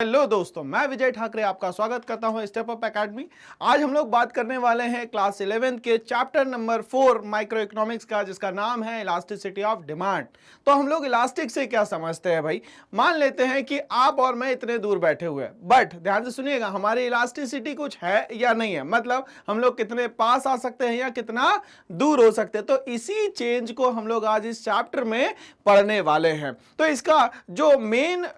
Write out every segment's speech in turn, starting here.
Hello दोस्तों, मैं विजय ठाकरे आपका स्वागत करता हूं स्टेप अप एकेडमी। आज हम लोग बात करने वाले हैं क्लास 11 के चैप्टर नंबर 4 माइक्रो इकोनॉमिक्स का, जिसका नाम है इलास्टिसिटी ऑफ डिमांड। तो हम लोग इलास्टिक से क्या समझते हैं भाई? मान लेते हैं कि आप और मैं इतने दूर बैठे हुए हैं, बट ध्यान से सुनिएगा, हमारी इलास्टिसिटी कुछ है या नहीं है, मतलब हम लोग कितने पास आ सकते हैं या कितना दूर हो सकते हैं। तो इसी चेंज को हम लोग आज इस चैप्टर में पढ़ने वाले हैं। तो इसका जो मेन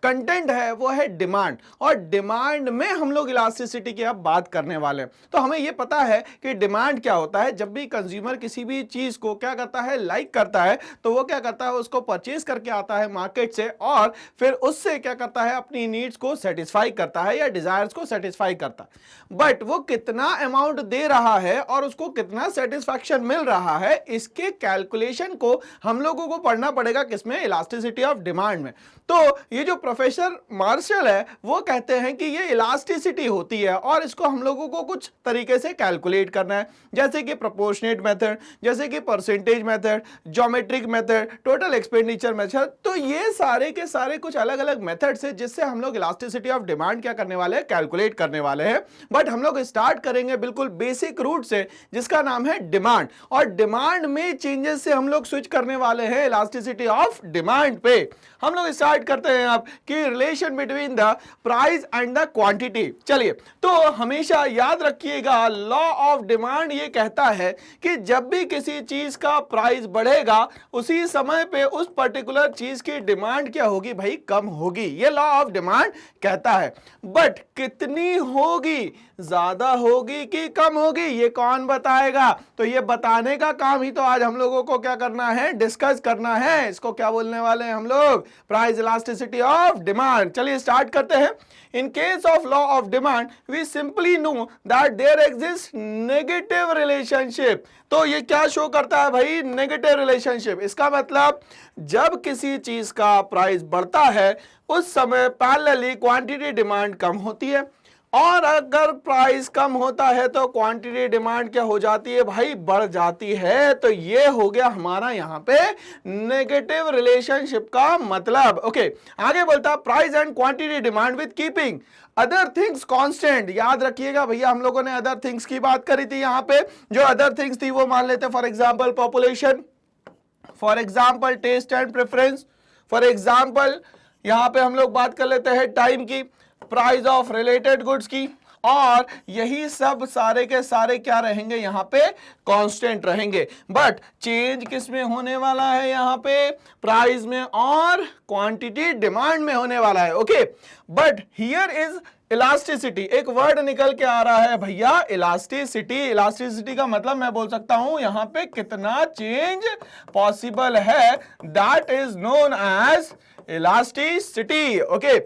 कंटेंट है वो है डिमांड, और डिमांड में हम लोग इलास्टिसिटी की अब बात करने वाले हैं। तो हमें ये पता है कि डिमांड क्या होता है। जब भी कंज्यूमर किसी भी चीज को क्या करता है, लाइक करता है, तो वो क्या करता है, उसको परचेज करके आता है मार्केट से, और फिर उससे क्या करता है, अपनी नीड्स को सेटिस्फाई करता है या डिजायर्स को सेटिस्फाई करता है। बट वो कितना अमाउंट दे रहा है और उसको कितना सेटिस्फैक्शन मिल रहा है, इसके कैलकुलेशन को हम लोगों को पढ़ना पड़ेगा किसमें, इलास्टिसिटी ऑफ डिमांड में। तो ये जो प्रोफेसर मार्शल है वो कहते हैं कि ये इलास्टिसिटी होती है, और इसको हम लोगों को कुछ तरीके से कैलकुलेट करना है, जैसे कि प्रोपोर्शनेट मेथड, जैसे कि percentage method, geometric method, total expenditure method. तो ये सारे के सारे कुछ अलग अलग मेथड्स है जिससे हम लोग इलास्टिसिटी ऑफ डिमांड क्या करने वाले हैं, कैलकुलेट करने वाले हैं। बट हम लोग स्टार्ट करेंगे बिल्कुल बेसिक रूट से, जिसका नाम है डिमांड, और डिमांड में चेंजेस से हम लोग स्विच करने वाले हैं इलास्टिसिटी ऑफ डिमांड पे। हम लोग स्टार्ट करते हैं आप कि relation between the price and the quantity. चलिए, तो हमेशा याद रखिएगा, लॉ ऑफ डिमांड ये कहता है कि जब भी किसी चीज का प्राइस बढ़ेगा, उसी समय पे उस पर्टिकुलर चीज की डिमांड क्या होगी भाई, कम होगी। ये लॉ ऑफ डिमांड कहता है। बट कितनी होगी, ज्यादा होगी कि कम होगी, ये कौन बताएगा? तो ये बताने का काम ही तो आज हम लोगों को क्या करना है, डिस्कस करना है। इसको क्या बोलने वाले हैं हम लोग, प्राइस इलास्टिसिटी ऑफ डिमांड। चलिए स्टार्ट करते हैं। In case of law of demand we simply know that there exist negative relationship. तो ये क्या शो करता है भाई, नेगेटिव रिलेशनशिप। इसका मतलब जब किसी चीज का प्राइस बढ़ता है, उस समय पैरेलली क्वांटिटी डिमांड कम होती है, और अगर प्राइस कम होता है तो क्वांटिटी डिमांड क्या हो जाती है भाई, बढ़ जाती है। तो ये हो गया हमारा यहाँ पे नेगेटिव रिलेशनशिप का मतलब। ओके, आगे बोलता है price and quantity demand with keeping other things constant. याद रखिएगा भैया, हम लोगों ने अदर थिंग्स की बात करी थी। यहाँ पे जो अदर थिंग्स थी वो मान लेते, for example population, for example test and preference, for example यहाँ पे हम लोग बात कर लेते हैं टाइम की, प्राइस ऑफ रिलेटेड गुड्स की, और यही सब सारे के सारे क्या रहेंगे यहाँ पे, कांस्टेंट रहेंगे। बट चेंज किस में होने वाला है, यहाँ पे प्राइस में और क्वांटिटी डिमांड में होने वाला है। Okay, but here is elasticity. एक वर्ड निकल के आ रहा है भैया, इलास्टिसिटी। इलास्टिसिटी का मतलब मैं बोल सकता हूं यहाँ पे कितना चेंज पॉसिबल है, that is known as elasticity. Okay,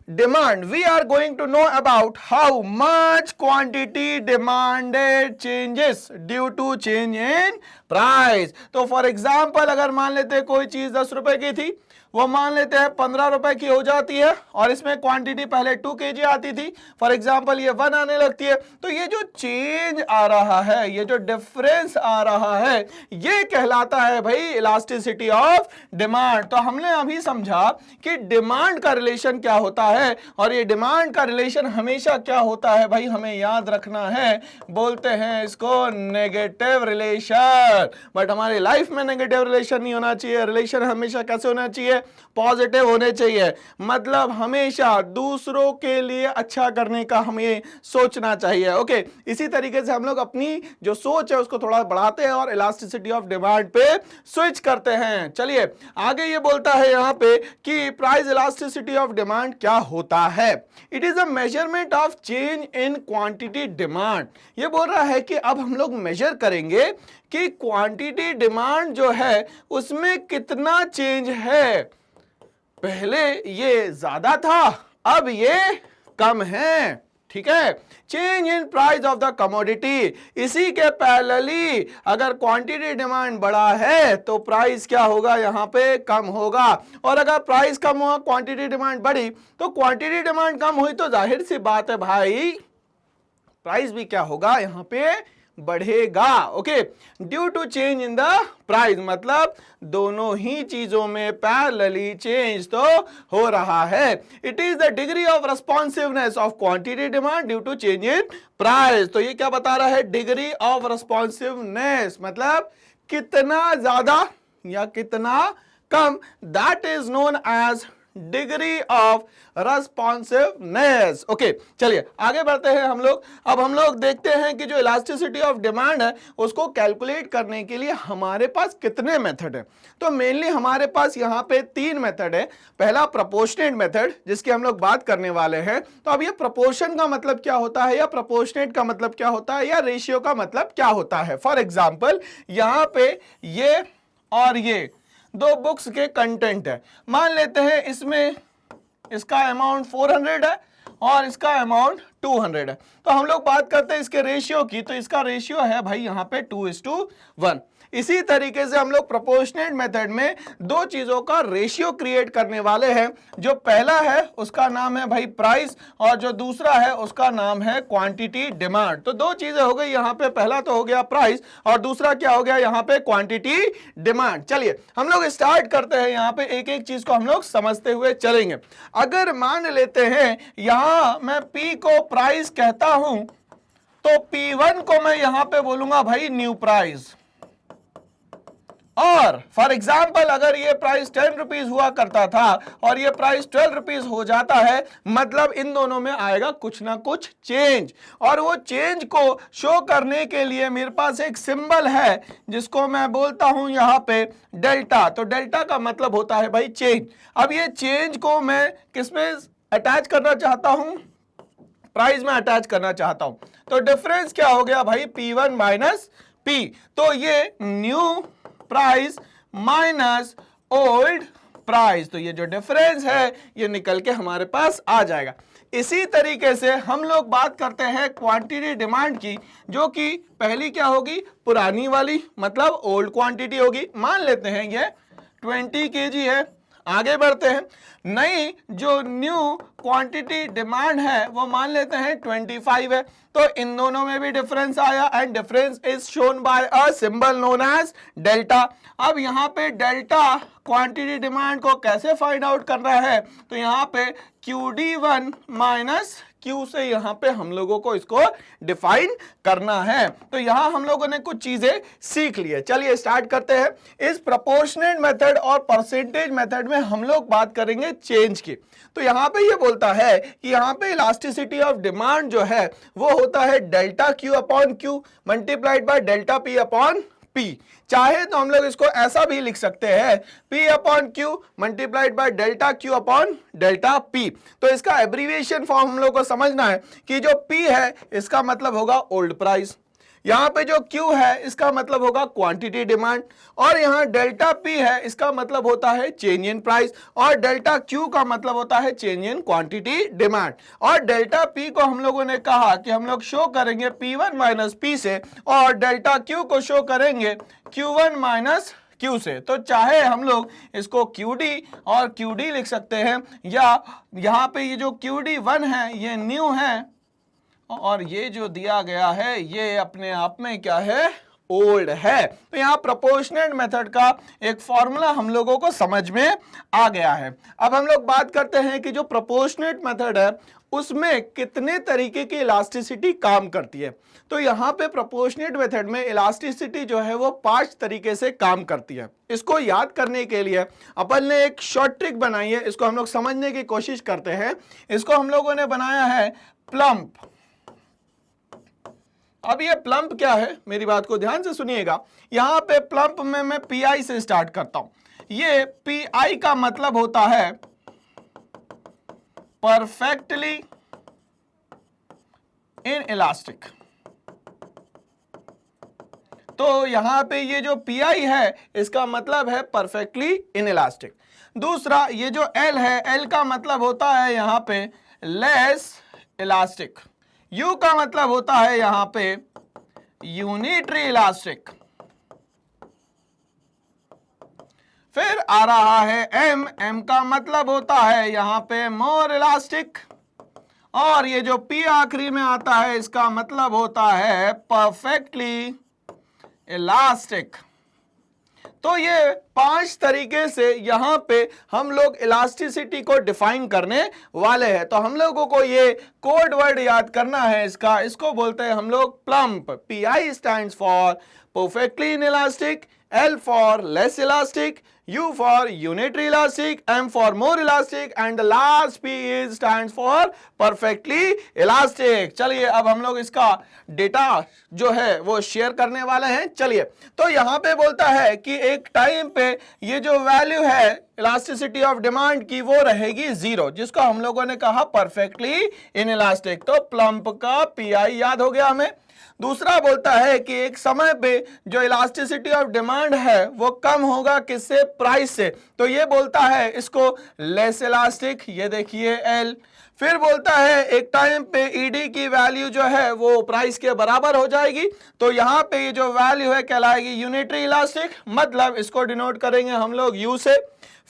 demand, we are going to know about how much quantity demanded changes due to change in price। तो फॉर एग्जाम्पल अगर मान लेते कोई चीज 10 रुपए की थी, वो मान लेते हैं 15 रुपए की हो जाती है, और इसमें क्वांटिटी पहले 2 kg आती थी, फॉर एग्जांपल ये 1 आने लगती है। तो ये जो चेंज आ रहा है, ये जो डिफरेंस आ रहा है, ये कहलाता है भाई इलास्टिसिटी ऑफ डिमांड। तो हमने अभी समझा कि डिमांड का रिलेशन क्या होता है, और ये डिमांड का रिलेशन हमेशा क्या होता है भाई, हमें याद रखना है, बोलते हैं इसको नेगेटिव रिलेशन। बट हमारी लाइफ में नेगेटिव रिलेशन नहीं होना चाहिए। रिलेशन हमेशा कैसे होना चाहिए, पॉजिटिव होने चाहिए। मतलब हमेशा दूसरों के लिए अच्छा करने का हमें सोचना चाहिए। ओके, इसी तरीके से हम लोग अपनी जो सोच है उसको थोड़ा बढ़ाते हैं और इलास्टिसिटी ऑफ डिमांड पे स्विच करते हैं। चलिए आगे ये बोलता है यहाँ पे कि प्राइस इलास्टिसिटी ऑफ डिमांड क्या होता है। It is a measurement of change in quantity demand. ये बोल रहा है कि अब हम लोग मेजर करेंगे कि क्वांटिटी डिमांड जो है उसमें कितना चेंज है। पहले ये ज्यादा था, अब ये कम है, ठीक है। Change in price of the commodity, इसी के पैरेलली अगर क्वांटिटी डिमांड बढ़ा है तो प्राइस क्या होगा, यहाँ पे कम होगा, और अगर प्राइस कम हुआ, क्वांटिटी डिमांड बढ़ी, तो क्वांटिटी डिमांड कम हुई तो जाहिर सी बात है भाई प्राइस भी क्या होगा, यहाँ पे बढ़ेगा। Okay, due to change in the price, मतलब दोनों ही चीजों में पैरेलली चेंज तो हो रहा है। It is the degree of responsiveness of quantity demand due to change in price. तो ये क्या बता रहा है, डिग्री ऑफ रेस्पॉन्सिवनेस, मतलब कितना ज्यादा या कितना कम, that is known as degree of responsiveness. Okay, चलिए आगे बढ़ते हैं हम लोग। अब हम लोग देखते हैं कि जो इलास्टिसिटी ऑफ डिमांड है उसको कैलकुलेट करने के लिए हमारे पास कितने मेथड है। तो मेनली हमारे पास यहाँ पे 3 मेथड है। पहला प्रोपोर्शनेट मेथड, जिसकी हम लोग बात करने वाले हैं। तो अब ये प्रोपोर्शन का मतलब क्या होता है, या प्रोपोर्शनेट का मतलब क्या होता है, या रेशियो का मतलब क्या होता है। फॉर एग्जाम्पल यहाँ पे ये और ये 2 बुक्स के कंटेंट है। मान लेते हैं इसमें इसका अमाउंट 400 है और इसका अमाउंट 200 है। तो हम लोग बात करते हैं इसके रेशियो की, तो इसका रेशियो है भाई यहाँ पे 2:1। इसी तरीके से हम लोग प्रोपोर्शनेट मेथड में 2 चीजों का रेशियो क्रिएट करने वाले हैं। जो पहला है उसका नाम है भाई प्राइस, और जो दूसरा है उसका नाम है क्वांटिटी डिमांड। तो 2 चीजें हो गई यहाँ पे, पहला तो हो गया प्राइस और दूसरा क्या हो गया यहाँ पे, क्वांटिटी डिमांड। चलिए हम लोग स्टार्ट करते हैं, यहाँ पे एक एक चीज को हम लोग समझते हुए चलेंगे। अगर मान लेते हैं यहां मैं P को प्राइस कहता हूं, तो P1 को मैं यहां पे बोलूंगा भाई न्यू प्राइस। और फॉर एग्जाम्पल अगर ये प्राइस 10 रुपीज हुआ करता था और ये प्राइस 12 रुपीज हो जाता है, मतलब इन दोनों में आएगा कुछ ना कुछ चेंज। और वो चेंज को शो करने के लिए मेरे पास एक सिंबल है जिसको मैं बोलता हूं यहां पे डेल्टा। तो डेल्टा का मतलब होता है भाई चेंज। अब ये चेंज को मैं किसमें अटैच करना चाहता हूं, प्राइस में अटैच करना चाहता हूं। तो डिफरेंस क्या हो गया भाई, P1 माइनस P। तो ये new price minus old price, तो ये जो डिफरेंस है ये निकल के हमारे पास आ जाएगा। इसी तरीके से हम लोग बात करते हैं क्वांटिटी डिमांड की, जो कि पहली क्या होगी, पुरानी वाली, मतलब ओल्ड क्वांटिटी होगी। मान लेते हैं ये 20 kg है। आगे बढ़ते हैं, नई जो न्यू क्वांटिटी डिमांड है वो मान लेते हैं 25 है। तो इन दोनों में भी डिफरेंस आया, and difference is shown by a symbol known as delta. अब यहाँ पे डेल्टा क्वांटिटी डिमांड को कैसे फाइंड आउट करना है, तो यहाँ पे QD1 माइनस Q से यहाँ पे हम लोगों को इसको डिफाइन करना है। तो यहाँ हम लोगों ने कुछ चीजें सीख ली है। चलिए स्टार्ट करते हैं। इस प्रोपोर्शनेट मेथड और परसेंटेज मेथड में हम लोग बात करेंगे चेंज की। तो यहाँ पे ये बोलता है कि यहाँ पे इलास्टिसिटी ऑफ डिमांड जो है वो होता है delta Q upon Q multiplied by delta P upon P। चाहे तो हम लोग इसको ऐसा भी लिख सकते हैं, P upon Q multiplied by delta Q upon delta P। तो इसका एब्रीविएशन फॉर्म हम लोग को समझना है कि जो P है इसका मतलब होगा ओल्ड प्राइस, यहाँ पे जो Q है इसका मतलब होगा क्वांटिटी डिमांड, और यहाँ डेल्टा P है इसका मतलब होता है चेंज इन प्राइस, और डेल्टा Q का मतलब होता है चेंज इन क्वांटिटी डिमांड। और डेल्टा P को हम लोगों ने कहा कि हम लोग शो करेंगे P1 माइनस P से, और डेल्टा Q को शो करेंगे Q1 माइनस Q से। तो चाहे हम लोग इसको QD और QD लिख सकते हैं, या यहाँ पे ये जो QD1 है ये न्यू है, और ये जो दिया गया है ये अपने आप में क्या है, ओल्ड है। तो यहाँ प्रोपोर्शनेट मेथड का एक फॉर्मूला हम लोगों को समझ में आ गया है। अब हम लोग बात करते हैं कि जो प्रोपोर्शनेट मेथड है उसमें कितने तरीके की इलास्टिसिटी काम करती है। तो यहाँ पे प्रोपोर्शनेट मेथड में इलास्टिसिटी जो है वो 5 तरीके से काम करती है। इसको याद करने के लिए अपन ने एक शॉर्ट ट्रिक बनाई है, इसको हम लोग समझने की कोशिश करते हैं। इसको हम लोगों ने बनाया है प्लम्प। अब ये प्लम्प क्या है, मेरी बात को ध्यान से सुनिएगा। यहां पे प्लम्प में मैं PI से स्टार्ट करता हूं। ये PI का मतलब होता है परफेक्टली इन इलास्टिक। तो यहां पे ये जो PI है इसका मतलब है परफेक्टली इन इलास्टिक। दूसरा ये जो L है, L का मतलब होता है यहां पे लेस इलास्टिक। U का मतलब होता है यहां पे यूनिटरी इलास्टिक। फिर आ रहा है M का मतलब होता है यहां पे मोर इलास्टिक। और ये जो P आखिरी में आता है इसका मतलब होता है परफेक्टली इलास्टिक। तो ये 5 तरीके से यहां पे हम लोग इलास्टिसिटी को डिफाइन करने वाले हैं। तो हम लोगों को ये कोड वर्ड याद करना है इसको बोलते हैं हम लोग plump. PI stands for perfectly inelastic, L for less elastic, U for unitary elastic, M for more elastic and the last P is stands for perfectly elastic। चलिए अब हम लोग इसका डेटा जो है वो शेयर करने वाले हैं। चलिए तो यहां पे बोलता है कि एक टाइम पे ये जो वैल्यू है इलास्टिसिटी ऑफ डिमांड की वो रहेगी 0, जिसको हम लोगों ने कहा परफेक्टली इनइलास्टिक। तो प्लम्प का PI याद हो गया हमें। दूसरा बोलता है कि एक समय पे जो इलास्टिसिटी ऑफ डिमांड है वो कम होगा किससे? प्राइस से। तो ये बोलता है इसको लेस इलास्टिक, ये देखिए L। फिर बोलता है एक टाइम पे ED की वैल्यू जो है वो प्राइस के बराबर हो जाएगी, तो यहां पे ये जो वैल्यू है कहलाएगी यूनिटरी इलास्टिक, मतलब इसको डिनोट करेंगे हम लोग U से।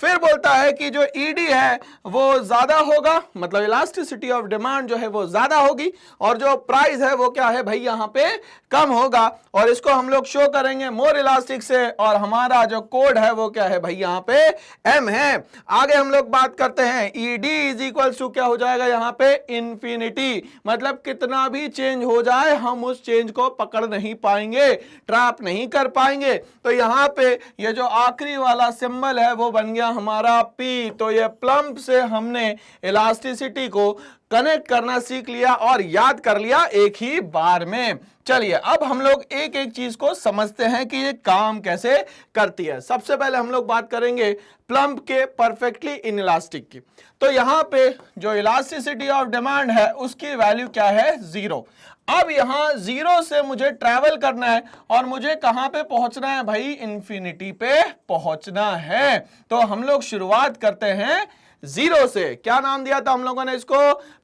फिर बोलता है कि जो ED है वो ज्यादा होगा, मतलब इलास्टिसिटी ऑफ डिमांड जो है वो ज्यादा होगी, और जो प्राइस है वो क्या है भाई यहाँ पे कम होगा, और इसको हम लोग शो करेंगे मोर इलास्टिक से, और हमारा जो कोड है वो क्या है भाई यहाँ पे M है। आगे हम लोग बात करते हैं ED इज इक्वल टू क्या हो जाएगा यहाँ पे इंफिनिटी, मतलब कितना भी चेंज हो जाए हम उस चेंज को पकड़ नहीं पाएंगे, ट्रैप नहीं कर पाएंगे। तो यहाँ पे ये जो आखिरी वाला सिंबल है वो बन गया हमारा P। तो ये प्लम्प से हमने इलास्टिसिटी को कनेक्ट करना सीख लिया और याद कर लिया एक ही बार में। चलिए अब हम लोग एक एक चीज को समझते हैं कि ये काम कैसे करती है। सबसे पहले हम लोग बात करेंगे प्लम्प के परफेक्टली इनइलास्टिक की। तो यहां पे जो इलास्टिसिटी ऑफ डिमांड है उसकी वैल्यू क्या है? 0। अब यहां 0 से मुझे ट्रैवल करना है और मुझे कहां पे पहुंचना है भाई? इन्फिनिटी पे पहुंचना है। तो हम लोग शुरुआत करते हैं 0 से। क्या नाम दिया था हम लोगों ने इसको?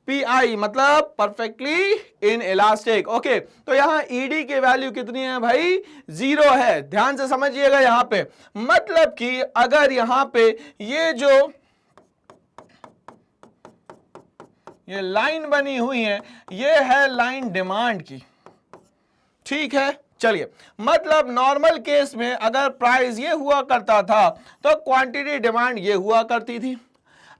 PI, मतलब परफेक्टली इनइलास्टिक। ओके, तो यहां ED की वैल्यू कितनी है भाई? 0 है। ध्यान से समझिएगा यहां पे, मतलब कि अगर यहां पे ये लाइन बनी हुई है, ये है लाइन डिमांड की, ठीक है। चलिए, मतलब नॉर्मल केस में अगर प्राइस ये हुआ करता था तो क्वांटिटी डिमांड ये हुआ करती थी।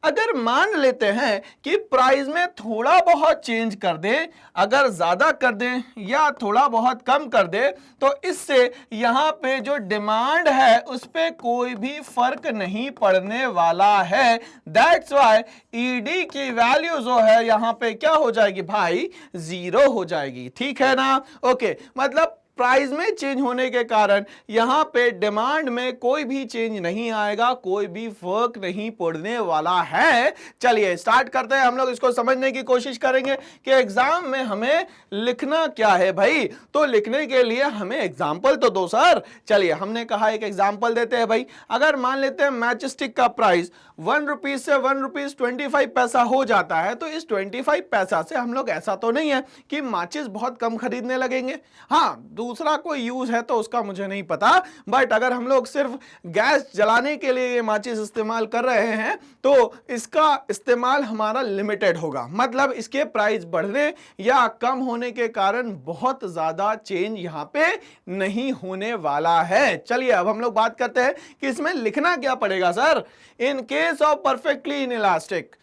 अगर मान लेते हैं कि प्राइस में थोड़ा बहुत चेंज कर दें, अगर ज्यादा कर दें या थोड़ा बहुत कम कर दें, तो इससे यहां पे जो डिमांड है उस पे कोई भी फर्क नहीं पड़ने वाला है। दैट्स व्हाई ED की वैल्यू जो है यहां पे क्या हो जाएगी भाई? 0 हो जाएगी, ठीक है ना? ओके, मतलब प्राइस में चेंज होने के कारण यहां पे डिमांड में कोई भी चेंज नहीं आएगा, कोई भी फर्क नहीं पड़ने वाला है। चलिए स्टार्ट करते हैं, हम लोग इसको समझने की कोशिश करेंगे कि एग्जाम में हमें लिखना क्या है भाई। तो लिखने के लिए हमें एग्जाम्पल तो दो सर। चलिए, हमने कहा एक एग्जाम्पल देते हैं भाई। अगर मान लेते हैं मैच स्टिक का प्राइस 1 रुपीज से 1 रुपीज 25 पैसा हो जाता है, तो इस 25 पैसा से हम लोग ऐसा तो नहीं है कि माचिस बहुत कम खरीदने लगेंगे। हाँ, दूसरा कोई यूज है तो उसका मुझे नहीं पता, बट अगर हम लोग सिर्फ गैस जलाने के लिए ये माचिस इस्तेमाल कर रहे हैं तो इसका इस्तेमाल हमारा लिमिटेड होगा, मतलब इसके प्राइस बढ़ने या कम होने के कारण बहुत ज्यादा चेंज यहां पे नहीं होने वाला है। चलिए अब हम लोग बात करते हैं कि इसमें लिखना क्या पड़ेगा sir. In case of perfectly inelastic,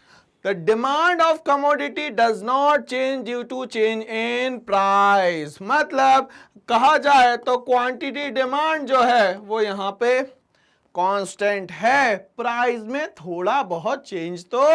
the demand of commodity does not change due to change in price। मतलब कहा जाए तो क्वांटिटी डिमांड जो है वो यहां पे कांस्टेंट है, प्राइस में थोड़ा बहुत चेंज तो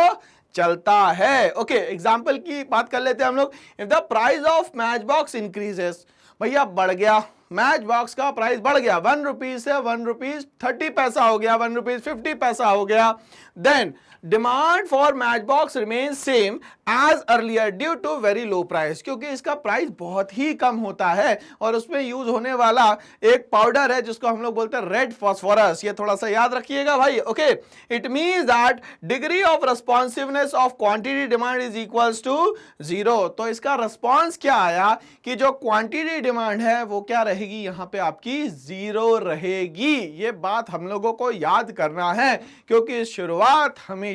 चलता है। ओके, एग्जांपल की बात कर लेते हैं हम लोग। If the price of match box increases, भैया बढ़ गया, मैच बॉक्स का प्राइस बढ़ गया, 1 रुपीज से 1 रुपीज 30 पैसा हो गया, 1 रुपीज 50 पैसा हो गया, then demand for matchbox remain same as earlier due to very low price, क्योंकि इसका प्राइस बहुत ही कम होता है और उसमें यूज होने वाला एक पाउडर है जिसको हम लोग बोलते हैं रेड फास्फोरस। ये थोड़ा सा याद रखिएगा भाई। Okay, it means that degree of responsiveness of quantity demand is equals to 0। तो इसका रेस्पॉन्स क्या आया कि जो क्वांटिटी डिमांड है वो क्या रहेगी यहां पे आपकी? 0 रहेगी। ये बात हम लोगों को याद करना है, क्योंकि शुरुआत हमेशा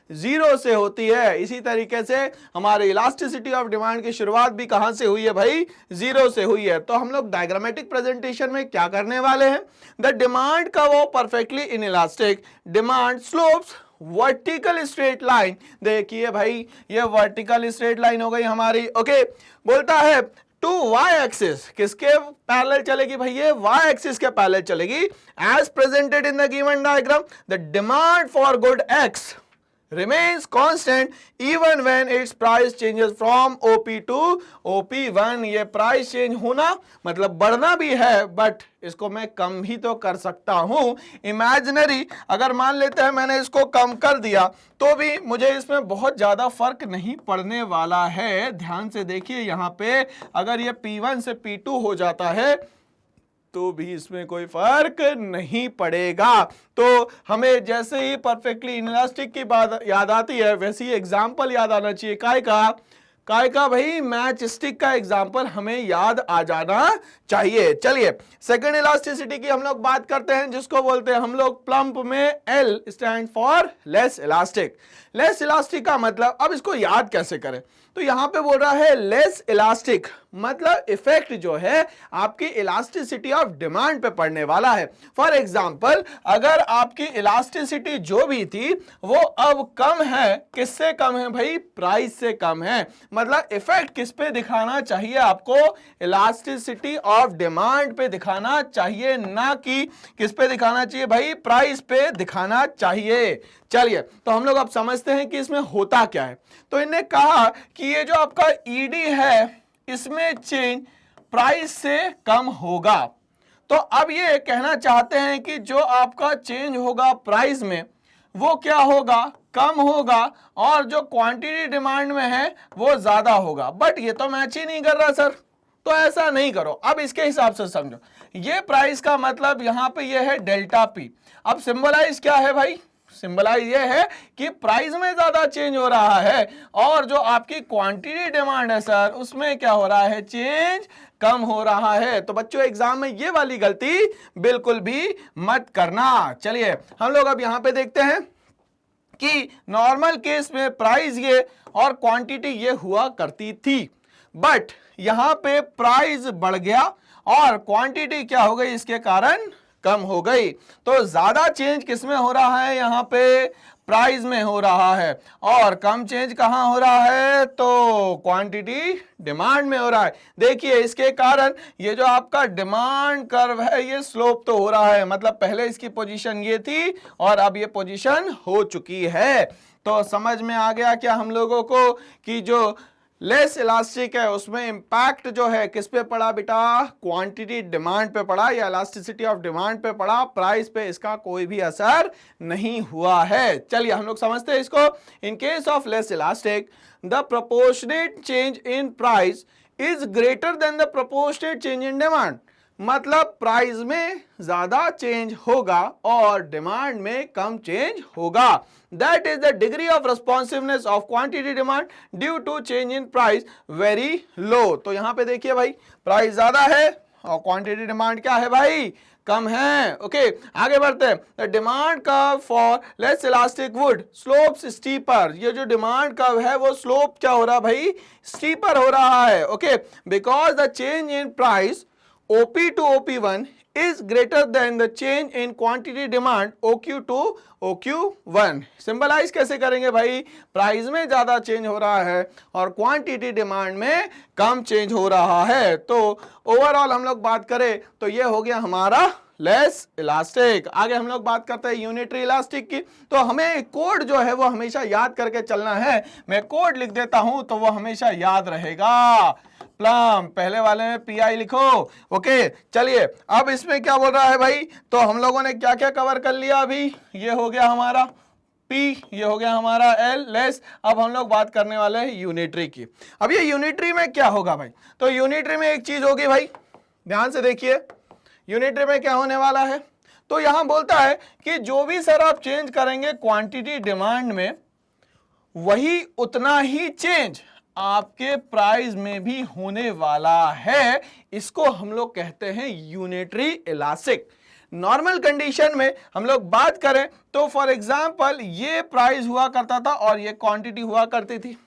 जीरो से होती है। इसी तरीके से हमारे इलास्टिसिटी ऑफ डिमांड की शुरुआत भी कहां से हुई है भाई, जीरो से हुई है। तो हम लोग डायग्रामेटिक प्रेजेंटेशन में क्या करने वाले हैं, द डिमांड का वो perfectly in elastic demand slopes vertical straight line. देखिए भाई ये वर्टिकल स्ट्रेट लाइन हो गई हमारी। ओके, बोलता है टू वाई एक्सिस, किसके पैरेलल चलेगी भाई, ये वाई एक्सिस के पैरेलल चलेगी। As presented in the given diagram the demand for good X remains constant even when its price changes from OP to OP1। ये प्राइस चेंज होना मतलब बढ़ना भी है, बट इसको मैं कम भी तो कर सकता हूं। इमेजिनरी अगर मान लेते हैं मैंने इसको कम कर दिया तो भी मुझे इसमें बहुत ज्यादा फर्क नहीं पड़ने वाला है। ध्यान से देखिए यहाँ पे अगर ये P1 से P2 हो जाता है तो भी इसमें कोई फर्क नहीं पड़ेगा। तो हमें जैसे ही परफेक्टली इनइलास्टिक की बात याद आती है वैसे ही एग्जाम्पल याद आना चाहिए। काय का भाई, मैच स्टिक का एग्जाम्पल हमें याद आ जाना चाहिए। चलिए सेकंड इलास्टिसिटी की हम लोग बात करते हैं, जिसको बोलते हैं हम लोग प्लम्प में L stand for less elastic. Less elastic का मतलब, अब इसको याद कैसे करें, तो यहां पे बोल रहा है लेस इलास्टिक मतलब इफेक्ट जो है आपकी इलास्टिसिटी ऑफ डिमांड पे पड़ने वाला है। फॉर एग्जांपल अगर आपकी इलास्टिसिटी जो भी थी वो अब कम है, किससे कम है भाई, प्राइस से कम है। मतलब इफेक्ट किस पे दिखाना चाहिए आपको, इलास्टिसिटी ऑफ डिमांड पे दिखाना चाहिए, ना कि किस पे दिखाना चाहिए भाई, प्राइस पे दिखाना चाहिए। चलिए तो हम लोग अब समझते हैं कि इसमें होता क्या है। तो इन्होंने कहा कि ये जो आपका ईडी है इसमें चेंज प्राइस से कम होगा। तो अब ये कहना चाहते हैं कि जो आपका चेंज होगा प्राइस में वो क्या होगा, कम होगा, और जो क्वांटिटी डिमांड में है वो ज्यादा होगा। बट ये तो मैच ही नहीं कर रहा सर, तो ऐसा नहीं करो। अब इसके हिसाब से समझो, ये प्राइस का मतलब यहां पे ये है डेल्टा पी। अब सिंबलाइज क्या है भाई, सिंबलाइज ये है कि प्राइस में ज्यादा चेंज हो रहा है और जो आपकी क्वांटिटी डिमांड है सर उसमें क्या हो रहा है, चेंज कम हो रहा है। तो बच्चों एग्जाम में ये वाली गलती बिल्कुल भी मत करना। चलिए हम लोग अब यहां पे देखते हैं कि नॉर्मल केस में प्राइस ये और क्वांटिटी ये हुआ करती थी, बट यहां पे प्राइस बढ़ गया और क्वांटिटी क्या हो गई, इसके कारण कम हो गई। तो ज्यादा चेंज किसमें हो रहा है, यहां पे प्राइस में हो रहा है, और कम चेंज कहां हो रहा है, तो क्वांटिटी डिमांड में हो रहा है। देखिए इसके कारण ये जो आपका डिमांड कर्व है ये स्लोप तो हो रहा है, मतलब पहले इसकी पोजीशन ये थी और अब ये पोजीशन हो चुकी है। तो समझ में आ गया क्या हम लोगों को कि जो लेस इलास्टिक है उसमें इंपैक्ट जो है किस पे पड़ा बेटा, क्वांटिटी डिमांड पे पड़ा या इलास्टिसिटी ऑफ डिमांड पे पड़ा, प्राइस पे इसका कोई भी असर नहीं हुआ है। चलिए हम लोग समझते हैं इसको। In case of less elastic the proportionate change in price is greater than the proportionate change in demand. मतलब प्राइस में ज्यादा चेंज होगा और डिमांड में कम चेंज होगा। That is the degree of responsiveness of quantity demand due to change in price very low. तो यहां पे देखिए भाई प्राइस ज्यादा है और क्वांटिटी डिमांड क्या है भाई, कम है। ओके आगे बढ़ते हैं। The demand curve for less elastic would slopes steeper. ये जो डिमांड कर्व है वो स्लोप क्या हो रहा है भाई, स्टीपर हो रहा है। Okay because the change in price OP to OP1 is greater than the change in quantity demand OQ to OQ1। Symbolise कैसे करेंगे भाई, प्राइस में ज्यादा चेंज हो रहा है और क्वांटिटी डिमांड में कम चेंज हो रहा है। तो ओवरऑल हम लोग बात करें तो ये हो गया हमारा लेस इलास्टिक। आगे हम लोग बात करते हैं यूनिटरी इलास्टिक की। तो हमें कोड जो है वो हमेशा याद करके चलना है। मैं कोड लिख देता हूं तो वो हमेशा याद रहेगा। प्लम पहले वाले में PI लिखो। ओके चलिए अब इसमें क्या बोल रहा है भाई, तो हम लोगों ने क्या क्या कवर कर लिया अभी, ये हो गया हमारा P, ये हो गया हमारा L लेस। अब हम लोग बात करने वाले हैं यूनिटरी की। अब ये यूनिटरी में क्या होगा भाई, तो यूनिटरी में एक चीज होगी भाई, ध्यान से देखिए यूनिटरी में क्या होने वाला है। तो यहां बोलता है कि जो भी सर आप चेंज करेंगे क्वांटिटी डिमांड में वही उतना ही चेंज आपके प्राइस में भी होने वाला है। इसको हम लोग कहते हैं यूनिटरी इलास्टिक। नॉर्मल कंडीशन में हम लोग बात करें तो फॉर एग्जांपल ये प्राइस हुआ करता था और ये क्वांटिटी हुआ करती थी।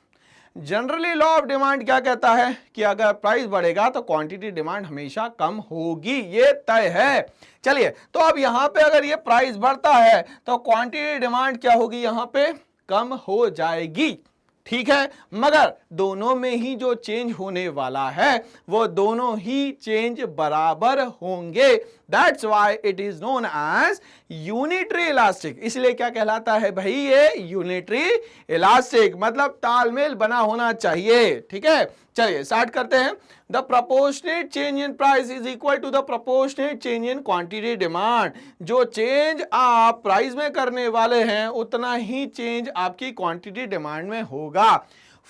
जनरली लॉ ऑफ डिमांड क्या कहता है कि अगर प्राइस बढ़ेगा तो क्वांटिटी डिमांड हमेशा कम होगी, ये तय है। चलिए, तो अब यहां पे अगर ये प्राइस बढ़ता है तो क्वांटिटी डिमांड क्या होगी, यहां पे कम हो जाएगी, ठीक है। मगर दोनों में ही जो चेंज होने वाला है वो दोनों ही चेंज बराबर होंगे। That's why it is known as unitary elastic. इसलिए क्या कहलाता है भाई, ये यूनिटरी इलास्टिक, मतलब तालमेल बना होना चाहिए, ठीक है। चलिए स्टार्ट करते हैं। The proportionate change in price is equal to the proportionate change in quantity demand. जो चेंज आप प्राइस में करने वाले हैं उतना ही चेंज आपकी क्वांटिटी डिमांड में होगा।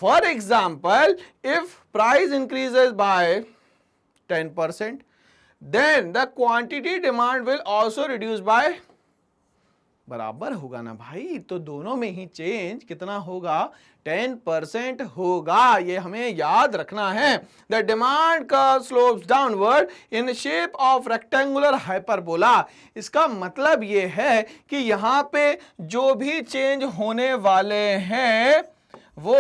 For example, if price increases by 10%, then the quantity demand will also reduce by, बराबर होगा ना भाई, तो दोनों में ही चेंज कितना होगा, 10% होगा। ये हमें याद रखना है। द डिमांड का slopes downward in shape of rectangular hyperbola. इसका मतलब ये है कि यहाँ पे जो भी चेंज होने वाले हैं वो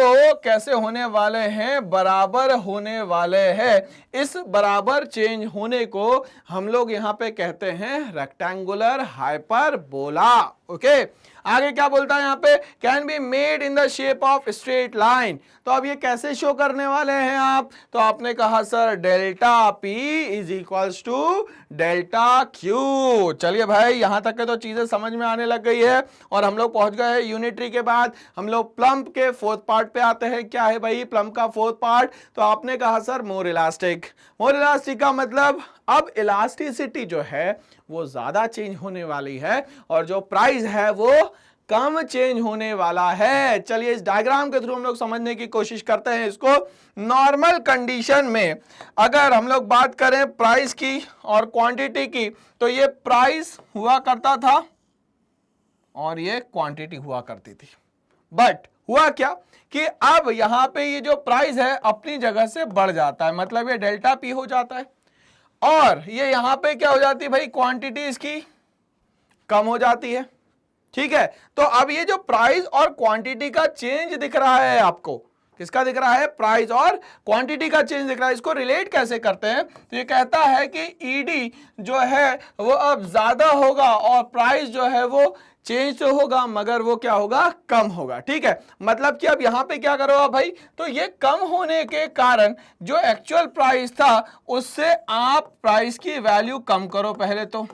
कैसे होने वाले हैं, बराबर होने वाले हैं। इस बराबर चेंज होने को हम लोग यहाँ पे कहते हैं रेक्टेंगुलर हाइपरबोला। ओके, आगे क्या बोलता है यहाँ पे, can be made in the shape of straight line. तो अब ये कैसे शो करने वाले हैं आप, तो आपने कहा sir delta P is equals to delta Q. चलिए भाई, यहां तक के तो चीजें समझ में आने लग गई है और हम लोग पहुंच गए हैं यूनिटरी के बाद हम लोग प्लम्प के फोर्थ पार्ट पे आते हैं। क्या है भाई प्लम्प का फोर्थ पार्ट, तो आपने कहा सर मोर इलास्टिक। मोर इलास्टिक का मतलब अब इलास्टिसिटी जो है वो ज्यादा चेंज होने वाली है और जो प्राइस है वो कम चेंज होने वाला है। चलिए इस डायग्राम के थ्रू हम लोग समझने की कोशिश करते हैं इसको। नॉर्मल कंडीशन में अगर हम लोग बात करें प्राइस की और क्वांटिटी की, तो ये प्राइस हुआ करता था और ये क्वांटिटी हुआ करती थी। बट हुआ क्या कि अब यहां पे ये जो प्राइस है अपनी जगह से बढ़ जाता है, मतलब ये डेल्टा पी हो जाता है और ये यहां पे क्या हो जाती है भाई, क्वांटिटी इसकी कम हो जाती है, ठीक है। तो अब ये जो प्राइस और क्वांटिटी का चेंज दिख रहा है आपको, किसका दिख रहा है, प्राइस और क्वांटिटी का चेंज दिख रहा है। इसको रिलेट कैसे करते हैं, तो ये कहता है कि ईडी जो है वो अब ज्यादा होगा और प्राइस जो है वो चेंज तो होगा मगर वो क्या होगा, कम होगा, ठीक है। मतलब कि अब यहां पे क्या करो भाई, तो ये कम होने के कारण जो एक्चुअल प्राइस था उससे आप प्राइस की वैल्यू कम करो पहले। तो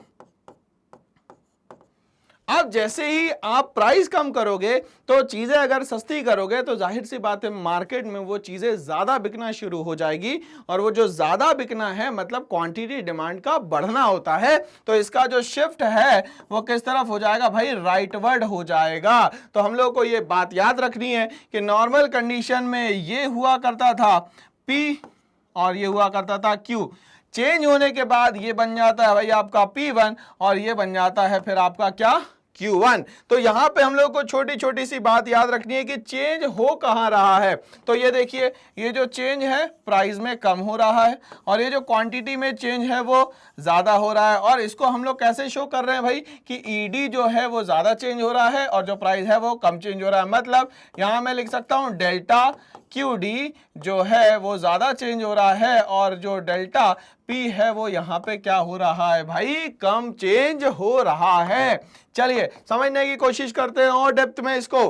अब जैसे ही आप प्राइस कम करोगे तो चीजें अगर सस्ती करोगे तो जाहिर सी बात है मार्केट में वो चीजें ज्यादा बिकना शुरू हो जाएगी और वो जो ज्यादा बिकना है मतलब क्वांटिटी डिमांड का बढ़ना होता है। तो इसका जो शिफ्ट है वो किस तरफ हो जाएगा भाई, राइटवर्ड हो जाएगा। तो हम लोग को ये बात याद रखनी है कि नॉर्मल कंडीशन में ये हुआ करता था P और ये हुआ करता था Q। चेंज होने के बाद ये बन जाता है भाई आपका P1 और ये बन जाता है फिर आपका क्या, Q1। तो यहां पे हम लोग को छोटी छोटी सी बात याद रखनी है कि चेंज हो कहां रहा है। तो ये देखिए, ये जो चेंज है प्राइस में कम हो रहा है और ये जो क्वांटिटी में चेंज है वो ज्यादा हो रहा है। और इसको हम लोग कैसे शो कर रहे हैं भाई कि ईडी जो है वो ज्यादा चेंज हो रहा है और जो प्राइस है वो कम चेंज हो रहा है। मतलब यहां मैं लिख सकता हूं डेल्टा QD जो है वो ज्यादा चेंज हो रहा है और जो डेल्टा P है वो यहाँ पे क्या हो रहा है भाई, कम चेंज हो रहा है। चलिए समझने की कोशिश करते हैं और डेप्थ में इसको।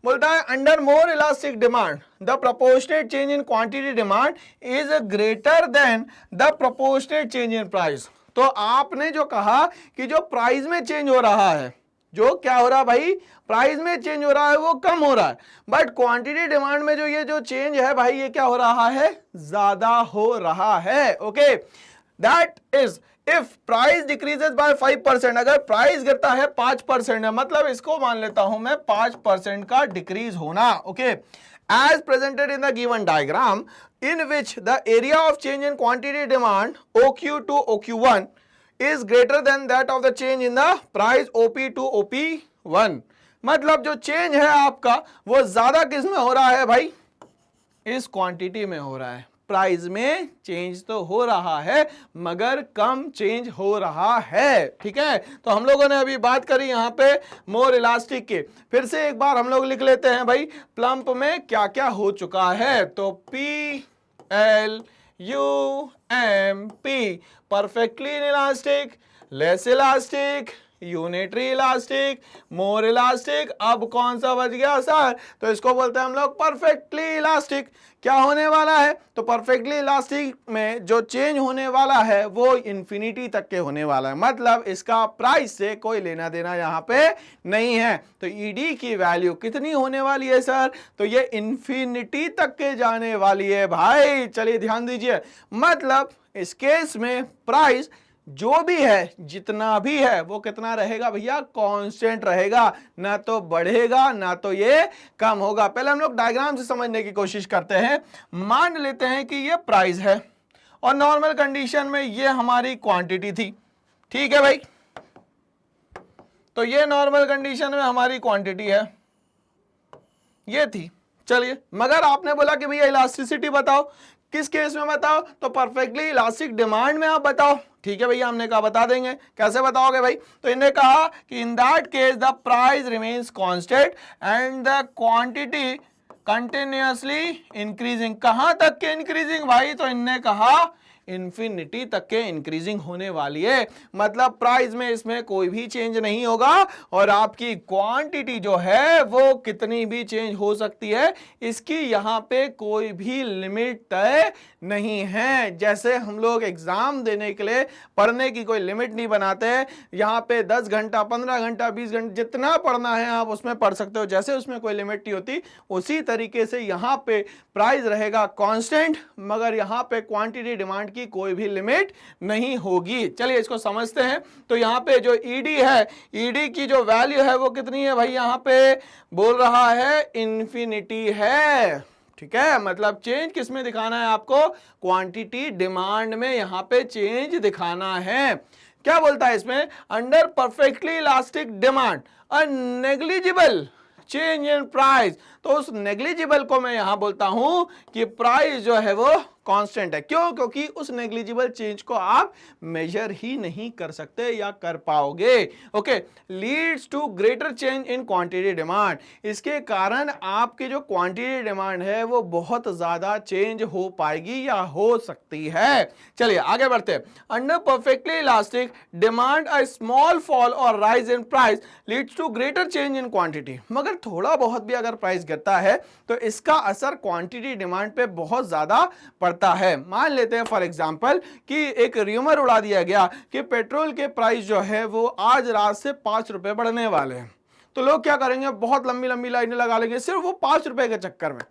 बोलता है under more elastic demand the proportionate change in quantity demand is greater than the proportionate change in price. तो आपने जो कहा कि जो प्राइस में चेंज हो रहा है, जो क्या हो रहा है भाई, प्राइस में चेंज हो रहा है वो कम हो रहा है, बट क्वांटिटी डिमांड में जो ये जो चेंज है भाई ये क्या हो रहा है, ज्यादा हो रहा है। Okay, that is if price decreases by 5%, अगर प्राइस गिरता है 5% है, मतलब इसको मान लेता हूं मैं 5% का डिक्रीज होना। Okay, as presented in the given diagram in which the area of change in quantity demand OQ to OQ1 is greater than that of the change in the price OP to OP1। मतलब जो change है आपका वो ज्यादा किस में हो रहा है भाई, इस क्वांटिटी में हो रहा है। प्राइस में चेंज तो हो रहा है मगर कम चेंज हो रहा है। ठीक है, तो हम लोगों ने अभी बात करी यहाँ पे मोर इलास्टिक की। फिर से एक बार हम लोग लिख लेते हैं भाई प्लम्प में क्या क्या हो चुका है। तो PLUMP perfectly elastic, less elastic, unitary elastic, मोर इलास्टिक। अब कौन सा बच गया सर? तो इसको बोलते हैं हम लोग परफेक्टली इलास्टिक। क्या होने वाला है? तो परफेक्टली इलास्टिक में जो चेंज होने वाला है वो इंफिनिटी तक के होने वाला है, मतलब इसका प्राइस से कोई लेना देना यहाँ पे नहीं है। तो ईडी की वैल्यू कितनी होने वाली है सर? तो ये इंफिनिटी तक के जाने वाली है भाई। चलिए ध्यान दीजिए, मतलब इस केस में प्राइस जो भी है, जितना भी है, वो कितना रहेगा भैया? कांस्टेंट रहेगा, ना तो बढ़ेगा ना तो ये कम होगा। पहले हम लोग डायग्राम से समझने की कोशिश करते हैं। मान लेते हैं कि ये प्राइस है और नॉर्मल कंडीशन में ये हमारी क्वांटिटी थी। ठीक है भाई, तो ये नॉर्मल कंडीशन में हमारी क्वांटिटी है, ये थी। चलिए, मगर आपने बोला कि भैया इलास्टिसिटी बताओ। किस केस में बताओ? तो परफेक्टली इलास्टिक डिमांड में आप बताओ। ठीक है भैया, हमने कहा बता देंगे। कैसे बताओगे भाई? तो इन्हें कहा कि in that case the price remains constant and the quantity continuously increasing. कहां तक के इंक्रीजिंग भाई? तो इन्हें कहा इंफिनिटी तक के इंक्रीजिंग होने वाली है, मतलब प्राइस में इसमें कोई भी चेंज नहीं होगा और आपकी क्वांटिटी जो है वो कितनी भी चेंज हो सकती है, इसकी यहाँ पे कोई भी लिमिट तय नहीं है। जैसे हम लोग एग्जाम देने के लिए पढ़ने की कोई लिमिट नहीं बनाते हैं, यहाँ पे 10 घंटा 15 घंटा 20 घंटा जितना पढ़ना है आप उसमें पढ़ सकते हो, जैसे उसमें कोई लिमिट नहीं होती उसी तरीके से यहाँ पे प्राइस रहेगा कांस्टेंट, मगर यहाँ पे क्वांटिटी डिमांड की कोई भी लिमिट नहीं होगी। चलिए इसको समझते हैं। तो यहाँ पे जो ईडी है, ईडी की जो वैल्यू है वो कितनी है भाई? यहाँ पे बोल रहा है इंफिनिटी है। ठीक है, मतलब चेंज किस में दिखाना है आपको? क्वांटिटी डिमांड में यहाँ पे चेंज दिखाना है। क्या बोलता है इसमें? Under perfectly elastic demand a negligible change in price. तो उस नेग्लिजिबल को मैं यहां बोलता हूं कि प्राइस जो है वो कांस्टेंट है। क्यों? क्योंकि उस नेग्लिजिबल चेंज को आप मेजर ही नहीं कर सकते या कर पाओगे। Okay, leads to greater change in quantity demand. इसके कारण आपकी जो क्वांटिटी डिमांड है वो बहुत ज्यादा चेंज हो पाएगी या हो सकती है। चलिए आगे बढ़ते हैं। Under perfectly elastic demand a small fall और rise in price leads to greater change in quantity. मगर थोड़ा बहुत भी अगर प्राइस गिरता है तो इसका असर क्वांटिटी डिमांड पे बहुत ज्यादा पड़ता है। मान लेते हैं फॉर एग्जांपल कि एक र्यूमर उड़ा दिया गया कि पेट्रोल के प्राइस जो है वो आज रात से 5 रुपए बढ़ने वाले हैं। तो लोग क्या करेंगे? बहुत लंबी लंबी लाइनें लगा लेंगे सिर्फ वो 5 रुपए के चक्कर में।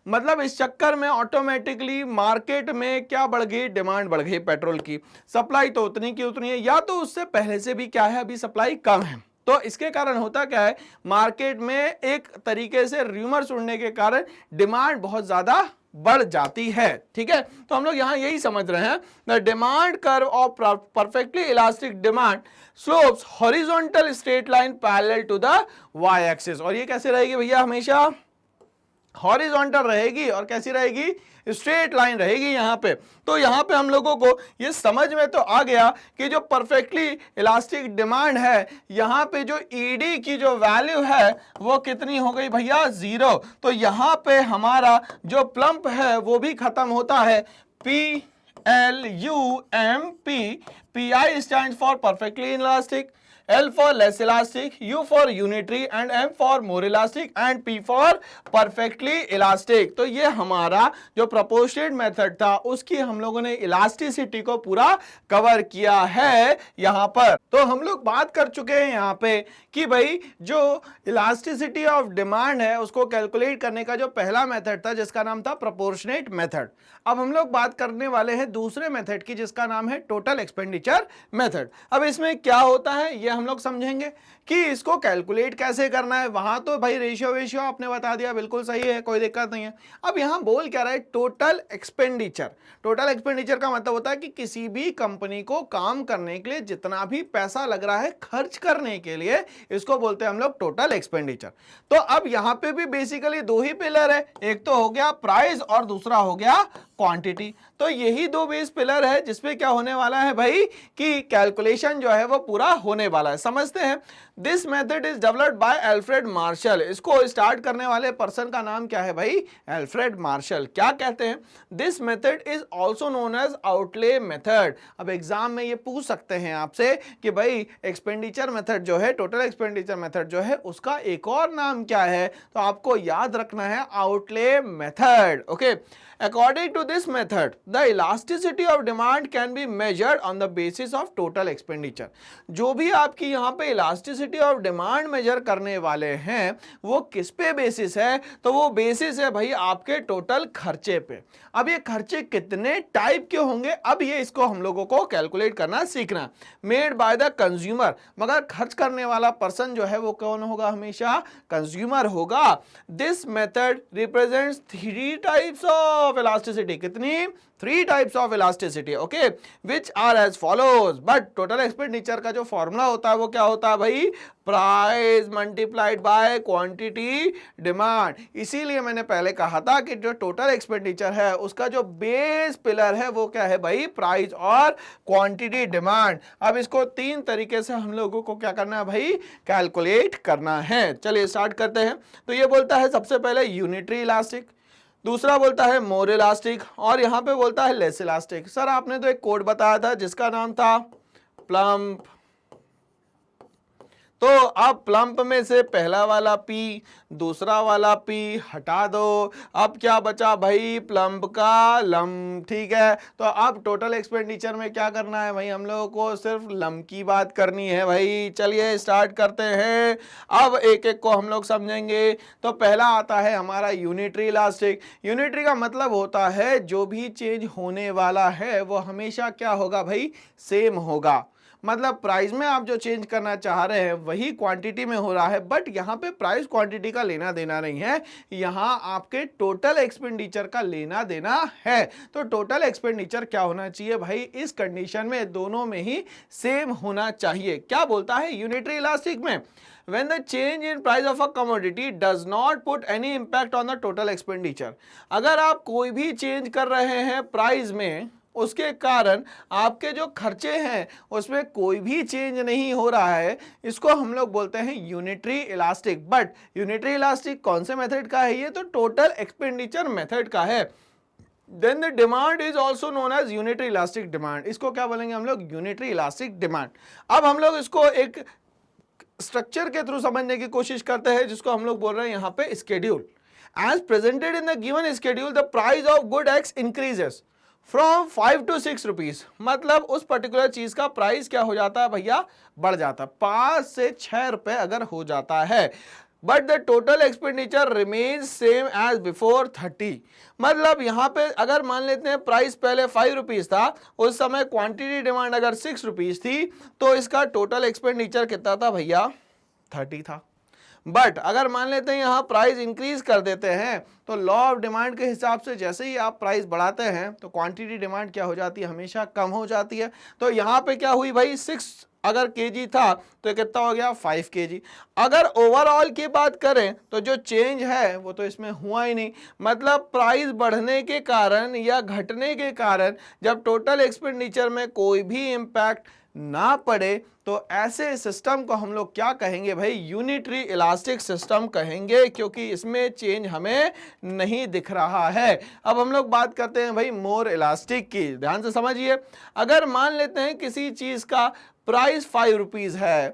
मतलब इस चक्कर में ऑटोमेटिकली मार्केट में क्या बढ़ गई? डिमांड बढ़ गई पेट्रोल की। सप्लाई तो उतनी की उतनी है, या तो उससे पहले से भी क्या है, अभी सप्लाई कम है। तो इसके कारण होता क्या है? मार्केट में एक तरीके से र्यूमर्स उड़ने के कारण डिमांड बहुत ज्यादा बढ़ जाती है। ठीक है, तो हम लोग यहां यही समझ रहे हैं, the demand curve of perfectly elastic demand slopes horizontal straight line parallel to the Y axis. और ये कैसे रहेगी भैया? हमेशा हॉरिजॉन्टल रहेगी। और कैसी रहेगी? स्ट्रेट लाइन रहेगी यहाँ पे। तो यहाँ पे हम लोगों को ये समझ में तो आ गया कि जो परफेक्टली इलास्टिक डिमांड है, यहाँ पे जो ईडी की जो वैल्यू है वो कितनी हो गई भैया? 0। तो यहाँ पे हमारा जो प्लम्प है वो भी खत्म होता है। PLUMP, PI stand for perfectly elastic, L for less elastic, U for unitary and M for more elastic and P for perfectly elastic। तो ये हमारा जो proportionate मेथड था उसकी हम लोगों ने इलास्टिसिटी को पूरा कवर किया है यहाँ पर। तो हम लोग बात कर चुके हैं यहाँ पे कि भाई जो इलास्टिसिटी ऑफ डिमांड है उसको कैलकुलेट करने का जो पहला मेथड था जिसका नाम था प्रोपोर्शनेट मेथड। अब हम लोग बात करने वाले हैं दूसरे मेथड की जिसका नाम है टोटल एक्सपेंडिचर मेथड। अब इसमें क्या होता है ये हम लोग समझेंगे कि इसको कैलकुलेट कैसे करना है। वहां तो भाई रेशियो वेशियो आपने बता दिया, बिल्कुल सही है, कोई दिक्कत नहीं है। अब यहां बोल क्या रहा है? Total expenditure. टोटल एक्सपेंडिचर का मतलब होता है कि किसी भी कंपनी को काम करने के लिए जितना भी पैसा लग रहा है खर्च करने के लिए, इसको बोलते हैं हम लोग टोटल एक्सपेंडिचर। तो अब यहां पे भी बेसिकली दो ही पिलर है, एक तो हो गया प्राइस और दूसरा हो गया क्वांटिटी। तो यही दो बेस पिलर है जिसपे क्या होने वाला है भाई कि कैलकुलेशन जो है वो पूरा होने वाला है। समझते हैं। This method is developed by Alfred Marshall. इसको स्टार्ट करने वाले पर्सन का नाम क्या है भाई? Alfred Marshall. क्या कहते हैं? This method is also known as outlay method. अब एग्जाम में ये पूछ सकते हैं आपसे कि भाई एक्सपेंडिचर मेथड जो है, टोटल एक्सपेंडिचर मेथड जो है, उसका एक और नाम क्या है? तो आपको याद रखना है outlay method. Okay, according to this method the elasticity of demand can be measured on the basis of total expenditure। जो भी आपकी यहाँ पे elasticity of demand measure करने वाले हैं वो किस पे बेसिस है? तो वो बेसिस है भाई आपके टोटल खर्चे पे। अब ये खर्चे कितने टाइप के होंगे, अब ये इसको हम लोगों को कैलकुलेट करना सीखना। मेड बाय द कंज्यूमर, मगर खर्च करने वाला पर्सन जो है वो कौन होगा? हमेशा कंज्यूमर होगा। This method represents three types of elasticity. कितनी? 3 types of elasticity. Okay, which are as follows. But total expenditure का जो फॉर्मूला होता है वो क्या होता है भाई? Price multiplied by quantity demand. इसीलिए मैंने पहले कहा था कि जो टोटल एक्सपेंडिचर है उसका जो बेस पिलर है वो क्या है भाई? प्राइस और क्वांटिटी डिमांड। अब इसको 3 तरीके से हम लोगों को क्या करना है भाई? कैलकुलेट करना है। चलिए स्टार्ट करते हैं। तो ये बोलता है सबसे पहले यूनिटरी इलास्टिक, दूसरा बोलता है मोर इलास्टिक, और यहां पे बोलता है लेस इलास्टिक। सर आपने तो एक कोड बताया था जिसका नाम था प्लम्प। तो अब प्लम्प में से पहला वाला पी, दूसरा वाला पी हटा दो। अब क्या बचा भाई? प्लम्प का लम। ठीक है, तो अब टोटल एक्सपेंडिचर में क्या करना है भाई? हम लोगों को सिर्फ लम की बात करनी है भाई। चलिए स्टार्ट करते हैं। अब एक एक को हम लोग समझेंगे। तो पहला आता है हमारा यूनिटरी इलास्टिक। यूनिटरी का मतलब होता है जो भी चेंज होने वाला है वो हमेशा क्या होगा भाई? सेम होगा। मतलब प्राइस में आप जो चेंज करना चाह रहे हैं वही क्वांटिटी में हो रहा है, बट यहाँ पे प्राइस क्वांटिटी का लेना देना नहीं है, यहाँ आपके टोटल एक्सपेंडिचर का लेना देना है। तो टोटल एक्सपेंडिचर क्या होना चाहिए भाई? इस कंडीशन में दोनों में ही सेम होना चाहिए। क्या बोलता है यूनिटरी इलास्टिक में? When the change in price of a commodity does not put any impact on the total expenditure। अगर आप कोई भी चेंज कर रहे हैं प्राइस में, उसके कारण आपके जो खर्चे हैं उसमें कोई भी चेंज नहीं हो रहा है, इसको हम लोग बोलते हैं unitary elastic. But unitary elastic कौन से मेथड का है? ये तो टोटल एक्सपेंडिचर मेथड का है। Then the demand is also known as unitary elastic demand. इसको क्या बोलेंगे हम लोग? Unitary elastic demand. अब हम लोग इसको एक स्ट्रक्चर के थ्रू समझने की कोशिश करते हैं जिसको हम लोग बोल रहे हैं यहाँ पे schedule. As presented in the given schedule the price of good X increases from 5 to 6 rupees. मतलब उस पर्टिकुलर चीज का प्राइस क्या हो जाता है भैया? बढ़ जाता है। 5 से 6 रुपए अगर हो जाता है, but the total expenditure remains same as before 30। मतलब यहाँ पे अगर मान लेते हैं प्राइस पहले 5 रुपीज था, उस समय क्वांटिटी डिमांड अगर 6 रुपीज थी, तो इसका टोटल एक्सपेंडिचर कितना था भैया? 30 था। बट अगर मान लेते हैं यहाँ प्राइस इंक्रीज कर देते हैं, तो लॉ ऑफ डिमांड के हिसाब से जैसे ही आप प्राइस बढ़ाते हैं तो क्वांटिटी डिमांड क्या हो जाती है? हमेशा कम हो जाती है। तो यहाँ पे क्या हुई भाई? 6 अगर केजी था तो कितना हो गया? 5 केजी। अगर ओवरऑल की बात करें तो जो चेंज है वो तो इसमें हुआ ही नहीं। मतलब प्राइस बढ़ने के कारण या घटने के कारण जब टोटल एक्सपेंडिचर में कोई भी इंपैक्ट ना पड़े तो ऐसे सिस्टम को हम लोग क्या कहेंगे भाई? यूनिटरी इलास्टिक सिस्टम कहेंगे, क्योंकि इसमें चेंज हमें नहीं दिख रहा है। अब हम लोग बात करते हैं भाई मोर इलास्टिक की। ध्यान से समझिए। अगर मान लेते हैं किसी चीज का प्राइस 5 रुपीज है,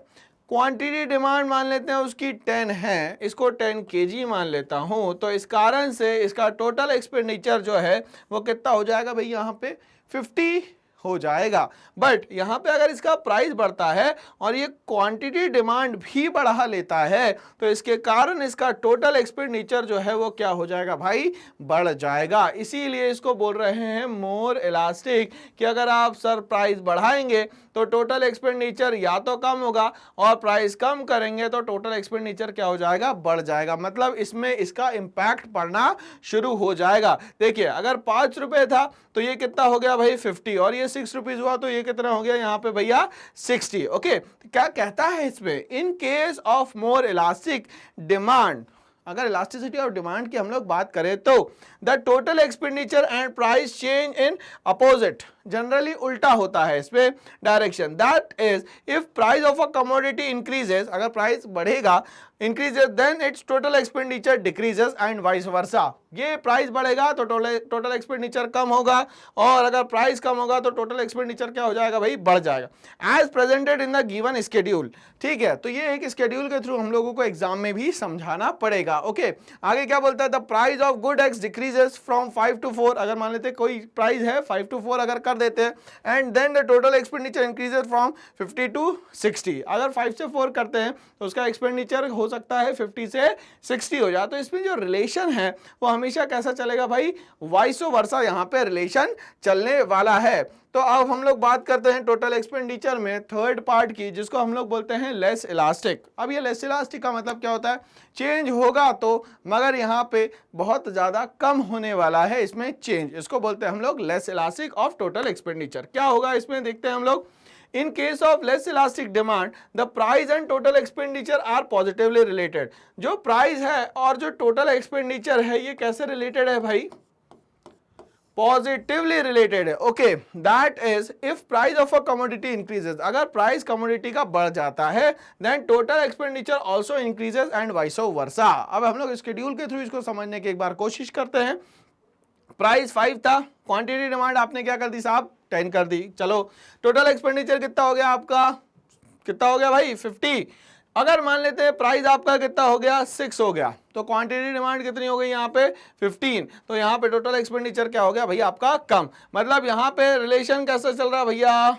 क्वांटिटी डिमांड मान लेते हैं उसकी 10 है, इसको 10 केजी मान लेता हूं, तो इस कारण से इसका टोटल एक्सपेंडिचर जो है वो कितना हो जाएगा भाई? यहाँ पे 50 हो जाएगा। बट यहाँ पे अगर इसका प्राइस बढ़ता है और ये क्वांटिटी डिमांड भी बढ़ा लेता है, तो इसके कारण इसका टोटल एक्सपेंडिचर जो है वो क्या हो जाएगा भाई? बढ़ जाएगा। इसीलिए इसको बोल रहे हैं मोर इलास्टिक, कि अगर आप सर प्राइस बढ़ाएंगे तो टोटल एक्सपेंडिचर या तो कम होगा, और प्राइस कम करेंगे तो टोटल एक्सपेंडिचर क्या हो जाएगा? बढ़ जाएगा। मतलब इसमें इसका इंपैक्ट पड़ना शुरू हो जाएगा। देखिए अगर 5 रुपए था तो ये कितना हो गया भाई? 50, और ये 6 रुपीज हुआ तो ये कितना हो गया यहाँ पे भैया? 60। ओके, क्या कहता है इसमें? In case of more elastic demand, अगर इलास्टिसिटी ऑफ डिमांड की हम लोग बात करें तो the total expenditure and price change in opposite, generally उल्टा होता है इसमें direction. That is if price of a commodity increases, अगर प्राइस बढ़ेगा increases, then its total expenditure decreases and vice versa. ये प्राइस बढ़ेगा तो टोटल एक्सपेंडिचर कम होगा, और अगर प्राइस कम होगा तो टोटल एक्सपेंडिचर क्या हो जाएगा भाई, बढ़ जाएगा। As presented in the given schedule, ठीक है। तो ये एक स्केड्यूल के थ्रू हम लोगों को एग्जाम में भी समझाना पड़ेगा। ओके, आगे क्या बोलता है, the price of good x decreases from 5 to 4, अगर मान लेते कोई प्राइस है 5 to 4 अगर कर देते हैं, and then the total expenditure increases from 50 to 60, अगर 5 से 4 करते हैं तो उसका एक्सपेंडिचर हो सकता है 50 से 60 हो जाए। तो इसमें जो रिलेशन है वो हमेशा कैसा चलेगा भाई, वाइस वर्सा यहाँ पे रिलेशन चलने वाला है। तो अब हम लोग बात करते हैं टोटल एक्सपेंडिचर में थर्ड पार्ट की, जिसको हम लोग बोलते हैं लेस इलास्टिक। अब ये लेस इलास्टिक का मतलब क्या होता है, चेंज होगा तो, मगर यहाँ पे बहुत ज़्यादा कम होने वाला है इसमें चेंज, इसको बोलते हैं हम लोग less elastic of total expenditure. क्या होगा इसमें देखते हैं हम लोग। In case of less elastic demand, the price and total expenditure are positively related. जो प्राइस है और जो टोटल एक्सपेंडिचर है ये कैसे रिलेटेड है भाई, पॉजिटिवली रिलेटेड है। Okay, that is if price of a commodity increases, अगर प्राइस कमोडिटी का बढ़ जाता है, then total expenditure also increases and vice versa. अब हम लोग शेड्यूल के थ्रू इसको समझने की एक बार कोशिश करते हैं। प्राइस 5 था, क्वांटिटी डिमांड आपने क्या कर दी साहब, 10 कर दी। चलो टोटल एक्सपेंडिचर कितना हो गया आपका, कितना हो गया भाई 50। अगर मान लेते हैं प्राइस आपका कितना हो गया 6 हो गया, तो क्वांटिटी डिमांड कितनी हो गई यहाँ पे 15, तो यहाँ पे टोटल एक्सपेंडिचर क्या हो गया भैया आपका कम। मतलब यहाँ पे रिलेशन कैसा चल रहा है भैया,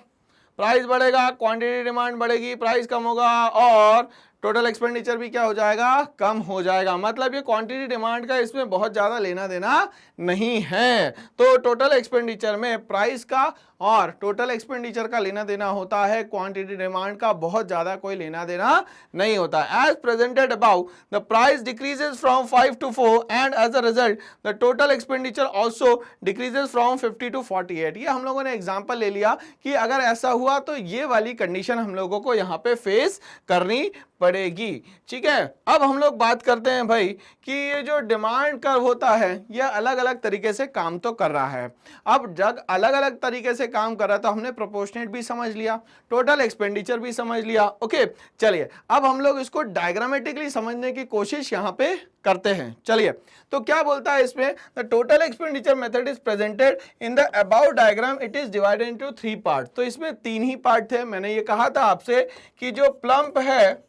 प्राइस बढ़ेगा क्वांटिटी डिमांड बढ़ेगी, प्राइस कम होगा और टोटल एक्सपेंडिचर भी क्या हो जाएगा, कम हो जाएगा। मतलब ये क्वांटिटी डिमांड का इसमें बहुत ज़्यादा लेना देना नहीं है। तो टोटल एक्सपेंडिचर में प्राइस का और टोटल एक्सपेंडिचर का लेना देना होता है, क्वांटिटी डिमांड का बहुत ज़्यादा कोई लेना देना नहीं होता। As presented above, the price decreases from 5 to 4 and as a result the total expenditure also decreases from 50 to 48। ये हम लोगों ने एग्जाम्पल ले लिया कि अगर ऐसा हुआ तो ये वाली कंडीशन हम लोगों को यहाँ पे फेस करनी पड़ेगी। ठीक है, अब हम लोग बात करते हैं भाई कि ये जो डिमांड कर्व होता है ये अलग अलग तरीके से काम तो कर रहा है। अब जब अलग अलग तरीके से काम कर रहा है तो हमने प्रोपोर्शनेट भी समझ लिया, टोटल एक्सपेंडिचर भी समझ लिया। ओके, चलिए अब हम लोग इसको डायग्रामेटिकली समझने की कोशिश यहाँ पे करते हैं। चलिए, तो क्या बोलता है इसमें, the total expenditure method is presented in the above diagram, it is divided into 3 part. तो इसमें 3 ही पार्ट थे। मैंने ये कहा था आपसे कि जो प्लम्प है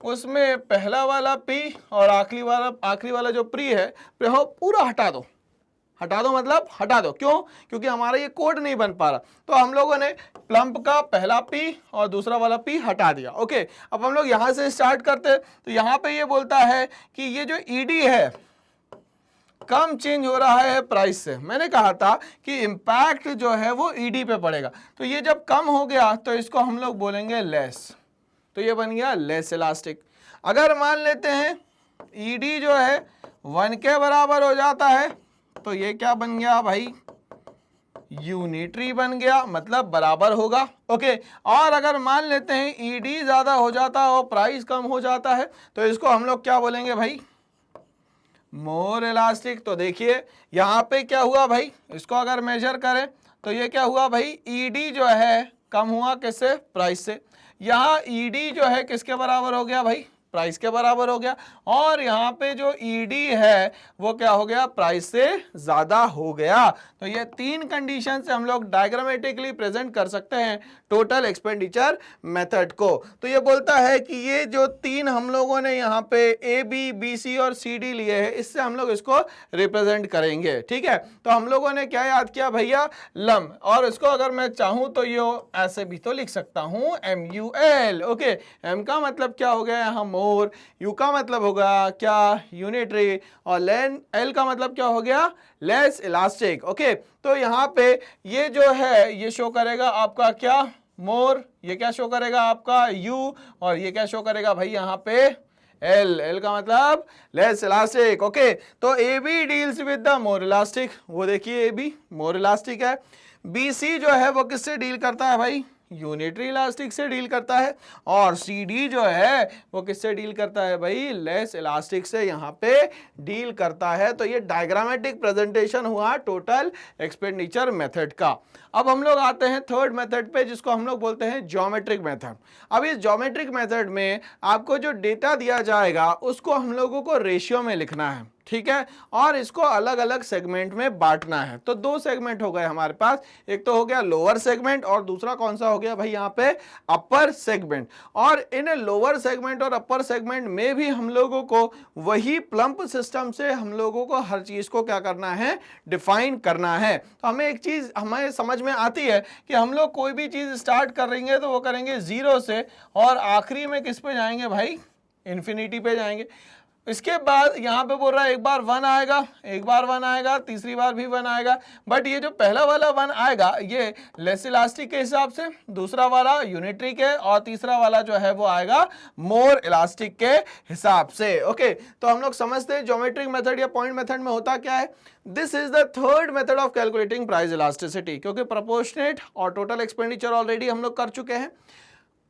उसमें पहला वाला पी और आखिरी वाला जो प्री है पूरा हटा दो। हटा दो मतलब हटा दो, क्यों? क्योंकि हमारा ये कोड नहीं बन पा रहा। तो हम लोगों ने प्लम्प का पहला पी और दूसरा वाला पी हटा दिया। ओके, अब हम लोग यहां से स्टार्ट करते हैं। तो यहाँ पे ये बोलता है कि ये जो ईडी है कम चेंज हो रहा है प्राइस से। मैंने कहा था कि इम्पैक्ट जो है वो ईडी पे पड़ेगा। तो ये जब कम हो गया तो इसको हम लोग बोलेंगे लेस, तो ये बन गया लेस इलास्टिक। अगर मान लेते हैं ईडी जो है 1 के बराबर हो जाता है तो ये क्या बन गया भाई, यूनिटरी बन गया, मतलब बराबर होगा। ओके, और अगर मान लेते हैं ईडी ज्यादा हो जाता है और प्राइस कम हो जाता है तो इसको हम लोग क्या बोलेंगे भाई, मोर इलास्टिक। तो देखिए यहाँ पे क्या हुआ भाई, इसको अगर मेजर करें तो ये क्या हुआ भाई, ईडी जो है कम हुआ किससे, प्राइस से। यहाँ ईडी जो है किसके बराबर हो गया भाई, प्राइस के बराबर हो गया। और यहाँ पे जो ईडी है वो क्या हो गया, प्राइस से ज्यादा हो गया। तो ये 3 कंडीशन से हम लोग डायग्रामेटिकली प्रेजेंट कर सकते हैं टोटल एक्सपेंडिचर मेथड को। तो ये बोलता है कि ये जो 3 हम लोगों ने यहाँ पे ए बी बी सी और सी डी लिए हैं, इससे हम लोग इसको रिप्रेजेंट करेंगे। ठीक है, तो हम लोगों ने क्या याद किया भैया, लम, और इसको अगर मैं चाहूं तो ये ऐसे भी तो लिख सकता हूं MUL। ओके, एम का मतलब क्या हो गया यहाँ मोर, यू का मतलब होगा क्या, यूनिटरी, और एल का मतलब क्या हो गया, लेस इलास्टिक। ओके, तो यहाँ पे ये जो है ये शो करेगा आपका क्या, मोर, ये क्या शो करेगा आपका यू, और ये क्या शो करेगा भाई यहाँ पे एल का मतलब लेस इलास्टिक। ओके, तो A B deals with the more elastic, वो देखिए ए बी मोर इलास्टिक है। बी सी जो है वो किससे डील करता है भाई, यूनिटरी इलास्टिक से डील करता है, और सी डी जो है वो किससे डील करता है भाई, लेस इलास्टिक से यहाँ पे डील करता है। तो ये डायग्रामेटिक प्रेजेंटेशन हुआ टोटल एक्सपेंडिचर मेथड का। अब हम लोग आते हैं थर्ड मेथड पे, जिसको हम लोग बोलते हैं ज्योमेट्रिक मेथड। अब इस ज्योमेट्रिक मेथड में आपको जो डेटा दिया जाएगा उसको हम लोगों को रेशियो में लिखना है, ठीक है, और इसको अलग अलग सेगमेंट में बांटना है। तो दो सेगमेंट हो गए हमारे पास, एक तो हो गया लोअर सेगमेंट और दूसरा कौन सा हो गया भाई यहाँ पे अपर सेगमेंट। और इन लोअर सेगमेंट और अपर सेगमेंट में भी हम लोगों को वही प्लम्प सिस्टम से हम लोगों को हर चीज को क्या करना है, डिफाइन करना है। तो हमें एक चीज हमें समझ में आती है कि हम लोग कोई भी चीज स्टार्ट करेंगे तो वो करेंगे जीरो से, और आखिरी में किस पे जाएंगे भाई, इन्फिनिटी पे जाएंगे। इसके बाद यहाँ पे बोल रहा है एक बार वन आएगा, एक बार वन आएगा, तीसरी बार भी वन आएगा। बट ये जो पहला वाला वन आएगा ये लेस इलास्टिक के हिसाब से, दूसरा वाला यूनिटरी के, और तीसरा वाला जो है वो आएगा मोर इलास्टिक के हिसाब से। ओके, तो हम लोग समझते हैं ज्योमेट्रिक मेथड या पॉइंट मेथड में होता क्या है। This is the third method of calculating price elasticity, क्योंकि प्रोपोर्शनेट और टोटल एक्सपेंडिचर ऑलरेडी हम लोग कर चुके हैं।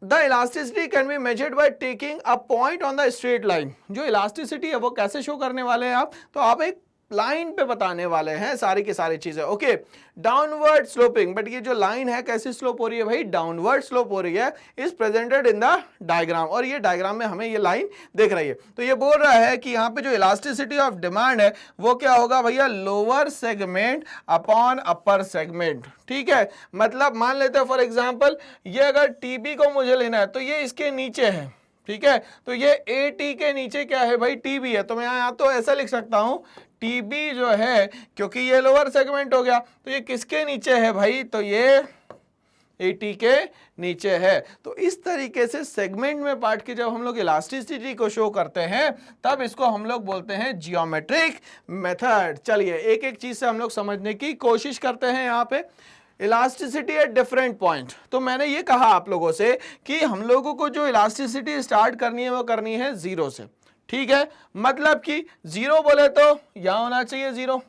The elasticity can be measured by taking a point on the straight line। जो इलास्टिसिटी है वो कैसे शो करने वाले हैं आप, तो आप एक लाइन पे बताने वाले हैं सारी की सारी चीजें। ओके, डाउनवर्ड स्लोपिंग, बट ये जो लाइन है कैसी स्लोप हो रही है भाई, डाउनवर्ड स्लोप हो रही है, is presented in the diagram. और ये डायग्राम में हमें ये लाइन दिख रही है। तो ये बोल रहा है कि यहाँ पे जो इलास्टिसिटी ऑफ डिमांड है वो क्या होगा भैया, lower segment upon upper segment. ठीक है, मतलब मान लेते हैं फॉर एग्जाम्पल ये अगर टीबी को मुझे लेना है तो ये इसके नीचे है, ठीक है, तो ये ए टी के नीचे क्या है भाई, टीबी है। तो मैं यहाँ तो ऐसा लिख सकता हूँ टीबी जो है, क्योंकि ये लोअर सेगमेंट हो गया, तो ये किसके नीचे है भाई, तो ये एटी के नीचे है। तो इस तरीके से सेगमेंट में बांट के जब हम लोग इलास्टिसिटी को शो करते हैं तब इसको हम लोग बोलते हैं जियोमेट्रिक मेथड। चलिए एक एक चीज से हम लोग समझने की कोशिश करते हैं। यहाँ पे इलास्टिसिटी एट डिफरेंट पॉइंट, तो मैंने ये कहा आप लोगों से कि हम लोगों को जो इलास्टिसिटी स्टार्ट करनी है वो करनी है जीरो से, ठीक है, मतलब कि जीरो बोले तो यहां होना चाहिए जीरो,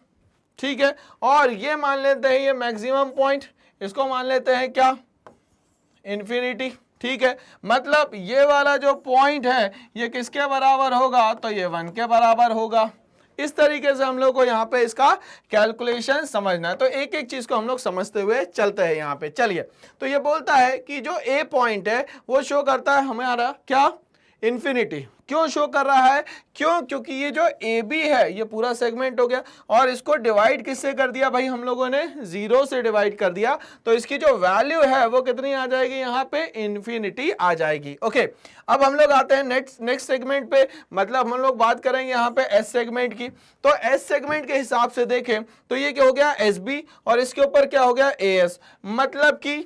ठीक है, और ये मान लेते हैं ये मैक्सिमम पॉइंट, इसको मान लेते हैं क्या, इन्फिनिटी, ठीक है, मतलब ये वाला जो पॉइंट है ये किसके बराबर होगा, तो ये 1 के बराबर होगा। इस तरीके से हम लोग को यहाँ पे इसका कैलकुलेशन समझना है। तो एक एक चीज को हम लोग समझते हुए चलते हैं यहाँ पे। चलिए, तो ये बोलता है कि जो ए पॉइंट है वो शो करता है हमारा क्या, इन्फिनिटी। क्यों शो कर रहा है, क्यों, क्योंकि ये जो ए बी है ये पूरा सेगमेंट हो गया, और इसको डिवाइड किससे कर दिया भाई, हम लोगों ने जीरो से डिवाइड कर दिया। तो इसकी जो वैल्यू है वो कितनी आ जाएगी, यहाँ पे इन्फिनिटी आ जाएगी। ओके, अब हम लोग आते हैं नेक्स्ट सेगमेंट पे, मतलब हम लोग बात करेंगे यहाँ पे एस सेगमेंट की। तो एस सेगमेंट के हिसाब से देखें तो ये क्या हो गया, एस बी, और इसके ऊपर क्या हो गया, ए एस, मतलब कि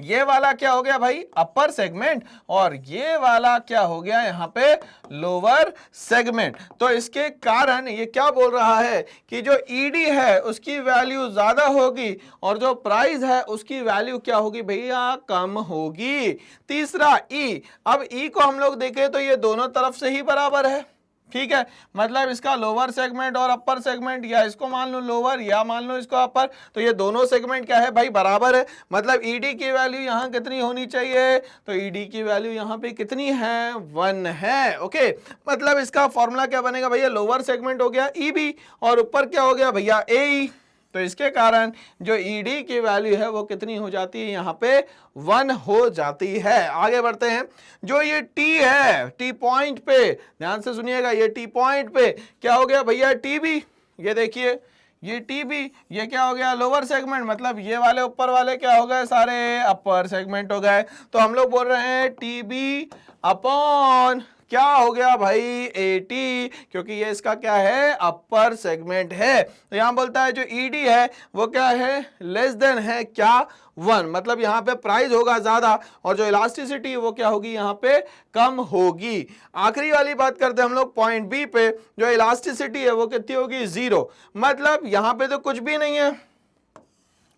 ये वाला क्या हो गया भाई, अपर सेगमेंट, और ये वाला क्या हो गया यहाँ पे, लोअर सेगमेंट। तो इसके कारण ये क्या बोल रहा है कि जो ईडी है उसकी वैल्यू ज्यादा होगी और जो प्राइस है उसकी वैल्यू क्या होगी भैया, कम होगी। तीसरा ई, अब ई को हम लोग देखें तो ये दोनों तरफ से ही बराबर है, ठीक है, मतलब इसका लोअर सेगमेंट और अपर सेगमेंट, या इसको मान लो लोअर या मान लो इसको अपर, तो ये दोनों सेगमेंट क्या है भाई, बराबर है। मतलब ईडी की वैल्यू यहाँ कितनी होनी चाहिए, तो ईडी की वैल्यू यहाँ पे कितनी है, 1 है। ओके, मतलब इसका फॉर्मूला क्या बनेगा भैया, लोअर सेगमेंट हो गया ईबी और ऊपर क्या हो गया भैया, ए। तो इसके कारण जो ईडी की वैल्यू है वो कितनी हो जाती है, यहाँ पे 1 हो जाती है। आगे बढ़ते हैं, जो ये टी है, टी पॉइंट पे ध्यान से सुनिएगा, ये टी पॉइंट पे क्या हो गया भैया, टीबी। ये देखिए ये टीबी, ये क्या हो गया, लोअर सेगमेंट, मतलब ये वाले ऊपर वाले क्या हो गए, सारे अपर सेगमेंट हो गए। तो हम लोग बोल रहे हैं टीबी अपॉन क्या हो गया भाई, 80, क्योंकि ये इसका क्या है, अपर सेगमेंट है। तो यहां बोलता है जो ईडी है वो क्या है, लेस देन है क्या, 1, मतलब यहाँ पे प्राइस होगा ज्यादा और जो इलास्टिसिटी वो क्या होगी, यहाँ पे कम होगी। आखिरी वाली बात करते हैं हम लोग पॉइंट बी पे, जो इलास्टिसिटी है वो कितनी होगी, 0, मतलब यहाँ पे तो कुछ भी नहीं है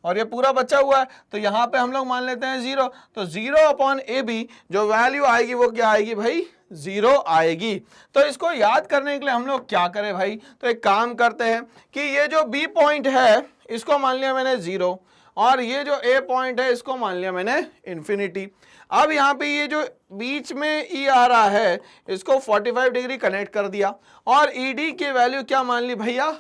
और ये पूरा बचा हुआ है, तो यहाँ पे हम लोग मान लेते हैं 0। तो 0 अपॉन ए बी जो वैल्यू आएगी वो क्या आएगी भाई, 0 आएगी। तो इसको याद करने के लिए हम लोग क्या करें भाई, तो एक काम करते हैं कि ये जो बी पॉइंट है इसको मान लिया मैंने 0, और ये जो ए पॉइंट है इसको मान लिया मैंने इन्फिनिटी। अब यहाँ पे ये जो बीच में ई आ रहा है इसको 45 डिग्री कनेक्ट कर दिया और ईडी की वैल्यू क्या मान ली भैया,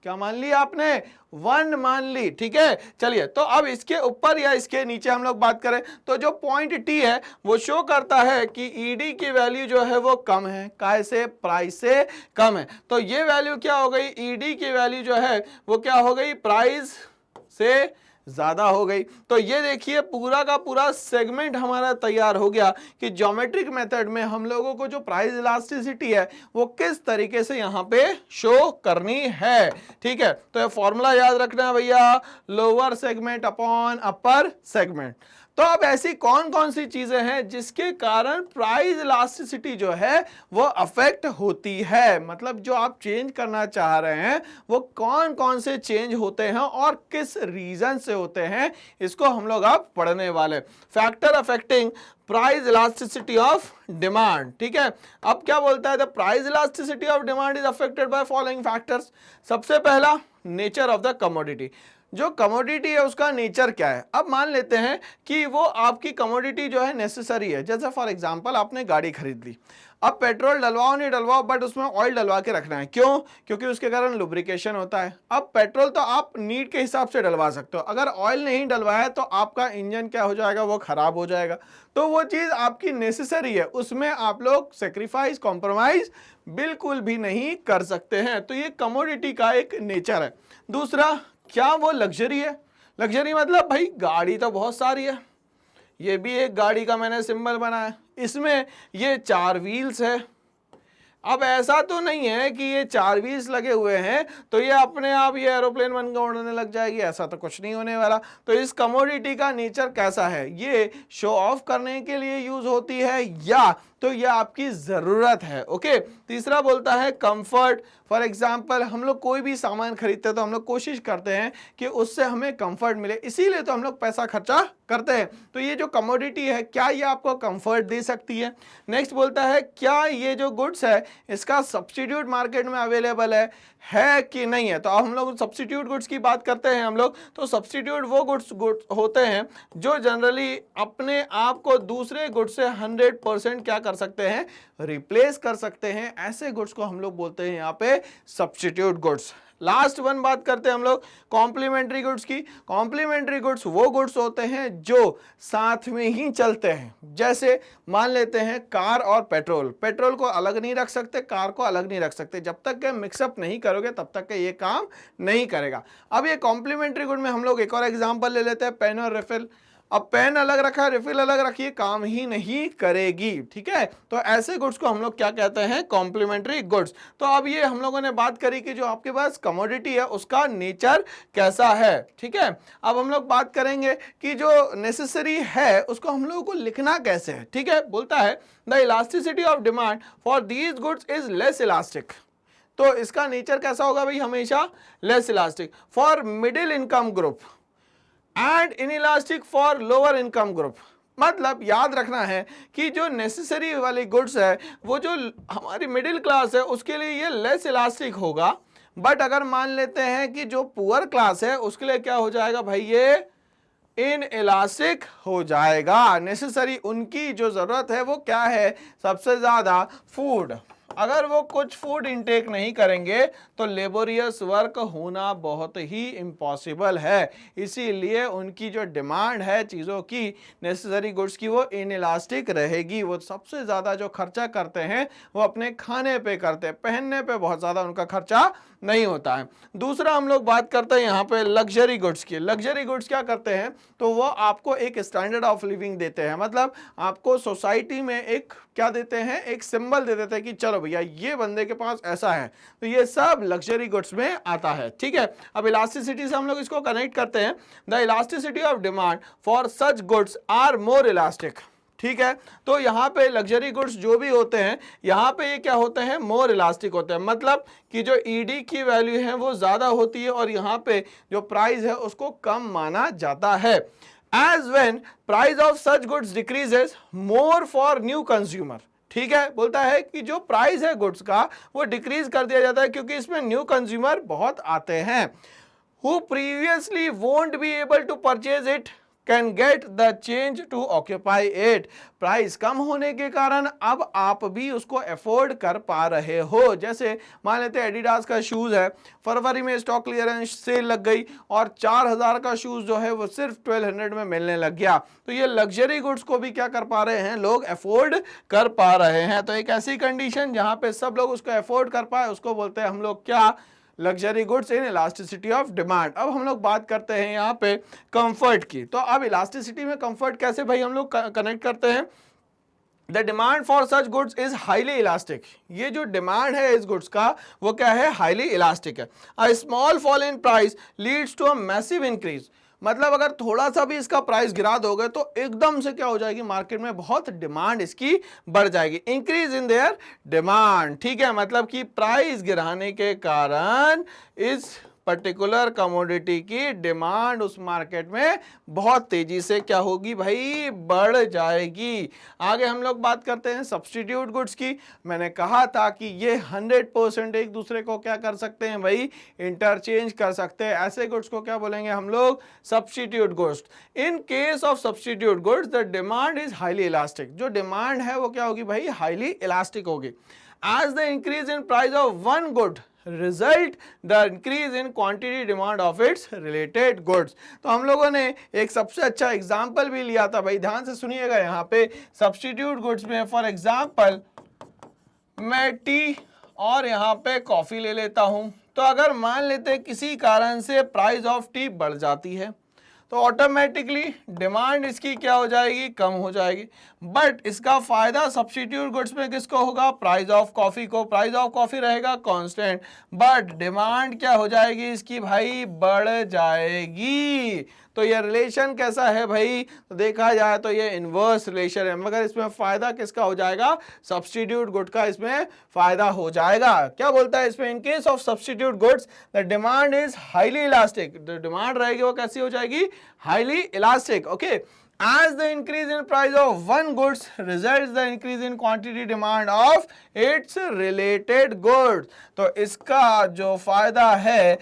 क्या मान ली आपने, 1 मान ली। ठीक है, चलिए तो अब इसके ऊपर या इसके नीचे हम लोग बात करें तो जो पॉइंट टी है वो शो करता है कि ईडी की वैल्यू जो है वो कम है, काहे से, प्राइस से कम है। तो ये वैल्यू क्या हो गई, ईडी की वैल्यू जो है वो क्या हो गई, प्राइस से ज्यादा हो गई। तो ये देखिए पूरा का पूरा सेगमेंट हमारा तैयार हो गया कि ज्योमेट्रिक मेथड में हम लोगों को जो प्राइस इलास्टिसिटी है वो किस तरीके से यहाँ पे शो करनी है। ठीक है, तो ये फॉर्मूला याद रखना है भैया, lower segment upon upper segment. तो अब ऐसी कौन कौन सी चीजें हैं जिसके कारण प्राइस इलास्टिसिटी जो है वो अफेक्ट होती है, मतलब जो आप चेंज करना चाह रहे हैं वो कौन कौन से चेंज होते हैं और किस रीजन से होते हैं, इसको हम लोग अब पढ़ने वाले। Factor affecting price elasticity of demand. ठीक है, अब क्या बोलता है, the price elasticity of demand is affected by following factors. सबसे पहला, नेचर ऑफ द कमोडिटी। जो कमोडिटी है उसका नेचर क्या है। अब मान लेते हैं कि वो आपकी कमोडिटी जो है नेसेसरी है, जैसे फॉर एग्जांपल आपने गाड़ी खरीद ली, अब पेट्रोल डलवाओ नहीं डलवाओ बट उसमें ऑयल डलवा के रखना है, क्यों, क्योंकि उसके कारण लुब्रिकेशन होता है। अब पेट्रोल तो आप नीड के हिसाब से डलवा सकते हो, अगर ऑयल नहीं डलवाया तो आपका इंजन क्या हो जाएगा, वो खराब हो जाएगा। तो वो चीज़ आपकी नेसेसरी है, उसमें आप लोग सेक्रीफाइस कॉम्प्रोमाइज बिल्कुल भी नहीं कर सकते हैं। तो ये कमोडिटी का एक नेचर है। दूसरा, क्या वो लग्जरी है। लग्जरी मतलब भाई गाड़ी तो बहुत सारी है, ये भी एक गाड़ी का मैंने सिंबल बनाया, इसमें ये 4 व्हील्स है। अब ऐसा तो नहीं है कि ये 4 व्हील्स लगे हुए हैं तो ये अपने आप ये एरोप्लेन बनकर उड़ने लग जाएगी, ऐसा तो कुछ नहीं होने वाला। तो इस कमोडिटी का नेचर कैसा है, ये शो ऑफ करने के लिए यूज होती है या तो ये आपकी ज़रूरत है। ओके, तीसरा बोलता है कंफर्ट। फॉर एग्जांपल हम लोग कोई भी सामान खरीदते हैं तो हम लोग कोशिश करते हैं कि उससे हमें कंफर्ट मिले, इसीलिए तो हम लोग पैसा खर्चा करते हैं। तो ये जो कमोडिटी है क्या ये आपको कंफर्ट दे सकती है। नेक्स्ट बोलता है क्या ये जो गुड्स है इसका सब्स्टिट्यूट मार्केट में अवेलेबल है कि नहीं है। तो अब हम लोग सब्स्टिट्यूट गुड्स की बात करते हैं हम लोग, तो सब्स्टिट्यूट वो गुड्स होते हैं जो जनरली अपने आप को दूसरे गुड्स से 100% क्या कर सकते हैं, रिप्लेस कर सकते हैं। ऐसे गुड्स को हम लोग बोलते हैं यहाँ पे सब्स्टिट्यूट गुड्स। लास्ट वन बात करते हैं हम लोग कॉम्प्लीमेंट्री गुड्स की। कॉम्प्लीमेंट्री गुड्स वो गुड्स होते हैं जो साथ में ही चलते हैं, जैसे मान लेते हैं कार और पेट्रोल। पेट्रोल को अलग नहीं रख सकते, कार को अलग नहीं रख सकते, जब तक के मिक्सअप नहीं करोगे तब तक के ये काम नहीं करेगा। अब ये कॉम्प्लीमेंट्री गुड में हम लोग एक और एग्जाम्पल ले लेते हैं, पेन और रिफिल। अब पेन अलग रखा है, रिफिल अलग रखिए, काम ही नहीं करेगी। ठीक है, तो ऐसे गुड्स को हम लोग क्या कहते हैं, कॉम्प्लीमेंट्री गुड्स। तो अब ये हम लोगों ने बात करी कि जो आपके पास कमोडिटी है उसका नेचर कैसा है। ठीक है, अब हम लोग बात करेंगे कि जो नेसेसरी है उसको हम लोगों को लिखना कैसे है। ठीक है, बोलता है the elasticity of demand for these goods is less elastic. तो इसका नेचर कैसा होगा भाई, हमेशा less elastic for middle income group and inelastic for lower income group. मतलब याद रखना है कि जो नेसेसरी वाली गुड्स है वो जो हमारी मिडिल क्लास है उसके लिए ये लेस इलास्टिक होगा, बट अगर मान लेते हैं कि जो पुअर क्लास है उसके लिए क्या हो जाएगा भाई, ये इन इलास्टिक हो जाएगा। नेसेसरी उनकी जो जरूरत है वो क्या है, सबसे ज्यादा फूड। अगर वो कुछ फूड इनटेक नहीं करेंगे तो लेबोरियस वर्क होना बहुत ही इम्पॉसिबल है। इसीलिए उनकी जो डिमांड है चीज़ों की, नेसेसरी गुड्स की, वो इनइलास्टिक रहेगी। वो सबसे ज़्यादा जो खर्चा करते हैं वो अपने खाने पे करते हैं, पहनने पे बहुत ज़्यादा उनका खर्चा नहीं होता है। दूसरा हम लोग बात करते हैं यहाँ पे लग्जरी गुड्स की। लग्जरी गुड्स क्या करते हैं, तो वो आपको एक स्टैंडर्ड ऑफ लिविंग देते हैं, मतलब आपको सोसाइटी में एक क्या देते हैं, एक सिंबल दे देते हैं कि चलो भैया ये बंदे के पास ऐसा है। तो ये सब लग्जरी गुड्स में आता है। ठीक है, अब इलास्टिसिटी से हम लोग इसको कनेक्ट करते हैं। The elasticity of demand for such goods are more elastic. ठीक है, तो यहाँ पे लग्जरी गुड्स जो भी होते हैं यहाँ पे ये क्या होते हैं, मोर इलास्टिक होते हैं, मतलब कि जो ईडी की वैल्यू है वो ज़्यादा होती है और यहाँ पे जो प्राइस है उसको कम माना जाता है। As when price of such goods decreases more for new consumer. ठीक है, बोलता है कि जो प्राइस है गुड्स का वो डिक्रीज कर दिया जाता है क्योंकि इसमें न्यू कंज्यूमर बहुत आते हैं। who previously won't be able to purchase it can get the change to occupy it। Price कम होने के कारण अब आप भी उसको अफोर्ड कर पा रहे हो। जैसे मान लेते हैं एडिडास का शूज है, फरवरी में स्टॉक क्लियरेंस सेल लग गई और 4000 का शूज जो है वो सिर्फ 1200 में मिलने लग गया। तो ये लग्जरी गुड्स को भी क्या कर पा रहे हैं, लोग अफोर्ड कर पा रहे हैं। तो एक ऐसी कंडीशन जहां पे सब लोग उसको अफोर्ड कर पाए उसको बोलते हैं हम लोग क्या, luxury goods in elasticity of demand. अब हम लोग बात करते हैं यहाँ पे कंफर्ट की। तो अब इलास्टिसिटी में कंफर्ट कैसे भाई हम लोग कनेक्ट करते हैं, the demand for such goods is highly elastic. ये जो डिमांड है इस गुड्स का वो क्या है, हाईली इलास्टिक है। A small fall in price leads to a massive increase. मतलब अगर थोड़ा सा भी इसका प्राइस गिरा दोगे तो एकदम से क्या हो जाएगी, मार्केट में बहुत डिमांड इसकी बढ़ जाएगी, इंक्रीज इन देयर डिमांड। ठीक है, मतलब कि प्राइस गिराने के कारण इस पर्टिकुलर कमोडिटी की डिमांड उस मार्केट में बहुत तेजी से क्या होगी भाई, बढ़ जाएगी। आगे हम लोग बात करते हैं सब्स्टिट्यूट गुड्स की। मैंने कहा था कि ये 100% एक दूसरे को क्या कर सकते हैं भाई, इंटरचेंज कर सकते हैं। ऐसे गुड्स को क्या बोलेंगे हम लोग, substitute goods. In case of substitute goods the demand is highly elastic. जो डिमांड है वो क्या होगी भाई, हाईली इलास्टिक होगी। As the increase in price of one good result the increase in quantity demand of its related goods. तो हम लोगों ने एक सबसे अच्छा एग्जांपल भी लिया था भाई, ध्यान से सुनिएगा। यहाँ पे सब्स्टिट्यूट गुड्स में फॉर एग्जांपल मैं टी और यहाँ पे कॉफी ले लेता हूं। तो अगर मान लेते किसी कारण से प्राइस ऑफ टी बढ़ जाती है तो ऑटोमेटिकली डिमांड इसकी क्या हो जाएगी, कम हो जाएगी। बट इसका फायदा सब्स्टिट्यूट गुड्स में किसको होगा, प्राइस ऑफ कॉफी को। प्राइस ऑफ कॉफी रहेगा कांस्टेंट बट डिमांड क्या हो जाएगी इसकी भाई, बढ़ जाएगी। तो ये रिलेशन कैसा है भाई, तो देखा जाए तो ये इनवर्स रिलेशन है, मगर इसमें फायदा किसका हो जाएगा, सब्स्टिट्यूट गुड का इसमें फायदा हो जाएगा। क्या बोलता है इसमें, in case of substitute goods the demand is highly elastic. जो डिमांड रहेगी वो कैसी हो जाएगी, highly elastic. Okay, as the increase in price of one goods results the increase in quantity demand of its related goods। तो इसका जो फायदा है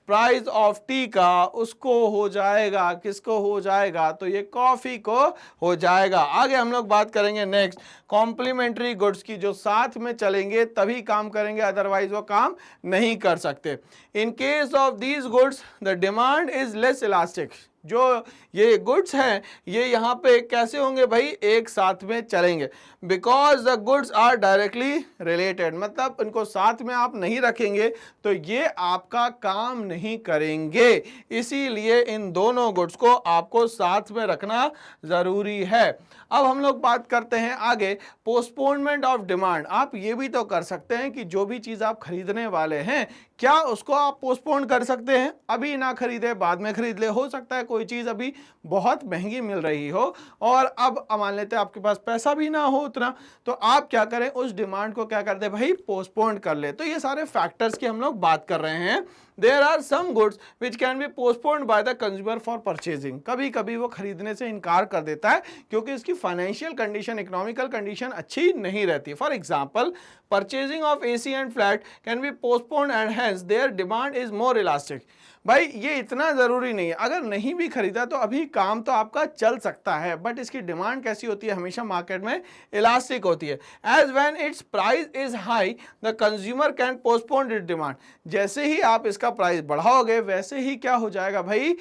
प्राइस ऑफ टी का उसको हो जाएगा, किसको हो जाएगा, तो ये कॉफी को हो जाएगा। आगे हम लोग बात करेंगे नेक्स्ट कॉम्प्लीमेंट्री गुड्स की, जो साथ में चलेंगे तभी काम करेंगे, अदरवाइज वो काम नहीं कर सकते। इन case of these goods the demand is less elastic. जो ये गुड्स हैं ये यहाँ पे कैसे होंगे भाई, एक साथ में चलेंगे, because the goods are directly related. मतलब इनको साथ में आप नहीं रखेंगे तो ये आपका काम नहीं करेंगे, इसीलिए इन दोनों गुड्स को आपको साथ में रखना जरूरी है। अब हम लोग बात करते हैं आगे पोस्टपोनमेंट ऑफ डिमांड। आप ये भी तो कर सकते हैं कि जो भी चीज़ आप खरीदने वाले हैं क्या उसको आप पोस्टपोन कर सकते हैं, अभी ना खरीदे बाद में खरीद ले। हो सकता है कोई चीज़ अभी बहुत महंगी मिल रही हो और अब मान लेते हैं आपके पास पैसा भी ना हो उतना, तो आप क्या करें, उस डिमांड को क्या करते भाई, पोस्टपोन कर ले। तो ये सारे फैक्टर्स की हम लोग बात कर रहे हैं। There are some goods which can be postponed by the consumer for purchasing. कभी कभी वो खरीदने से इनकार कर देता है क्योंकि इसकी फाइनेंशियल कंडीशन, इकोनॉमिकल कंडीशन अच्छी नहीं रहती। For example purchasing of AC and flat can be postponed and hence their demand is more elastic. भाई ये इतना ज़रूरी नहीं है, अगर नहीं भी खरीदा तो अभी काम तो आपका चल सकता है, बट इसकी डिमांड कैसी होती है, हमेशा मार्केट में इलास्टिक होती है। As when its price is high the consumer can postpone it demand. जैसे ही आप इसका प्राइस बढ़ाओगे वैसे ही क्या हो जाएगा भाई,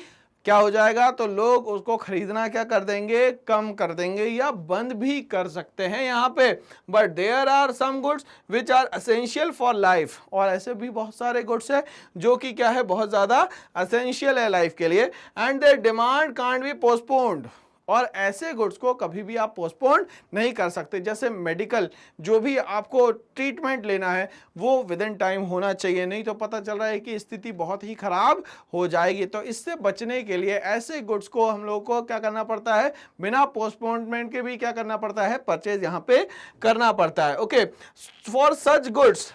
क्या हो जाएगा, तो लोग उसको खरीदना क्या कर देंगे, कम कर देंगे या बंद भी कर सकते हैं यहाँ पे। But there are some goods which are essential for life. और ऐसे भी बहुत सारे गुड्स है जो कि क्या है, बहुत ज़्यादा एसेंशियल है लाइफ के लिए। And their demand can't be postponed. और ऐसे गुड्स को कभी भी आप पोस्टपोन नहीं कर सकते। जैसे मेडिकल, जो भी आपको ट्रीटमेंट लेना है वो विद इन टाइम होना चाहिए, नहीं तो पता चल रहा है कि स्थिति बहुत ही खराब हो जाएगी। तो इससे बचने के लिए ऐसे गुड्स को हम लोग को क्या करना पड़ता है, बिना पोस्टपोनमेंट के भी क्या करना पड़ता है, परचेज यहाँ पे करना पड़ता है। Okay, for such goods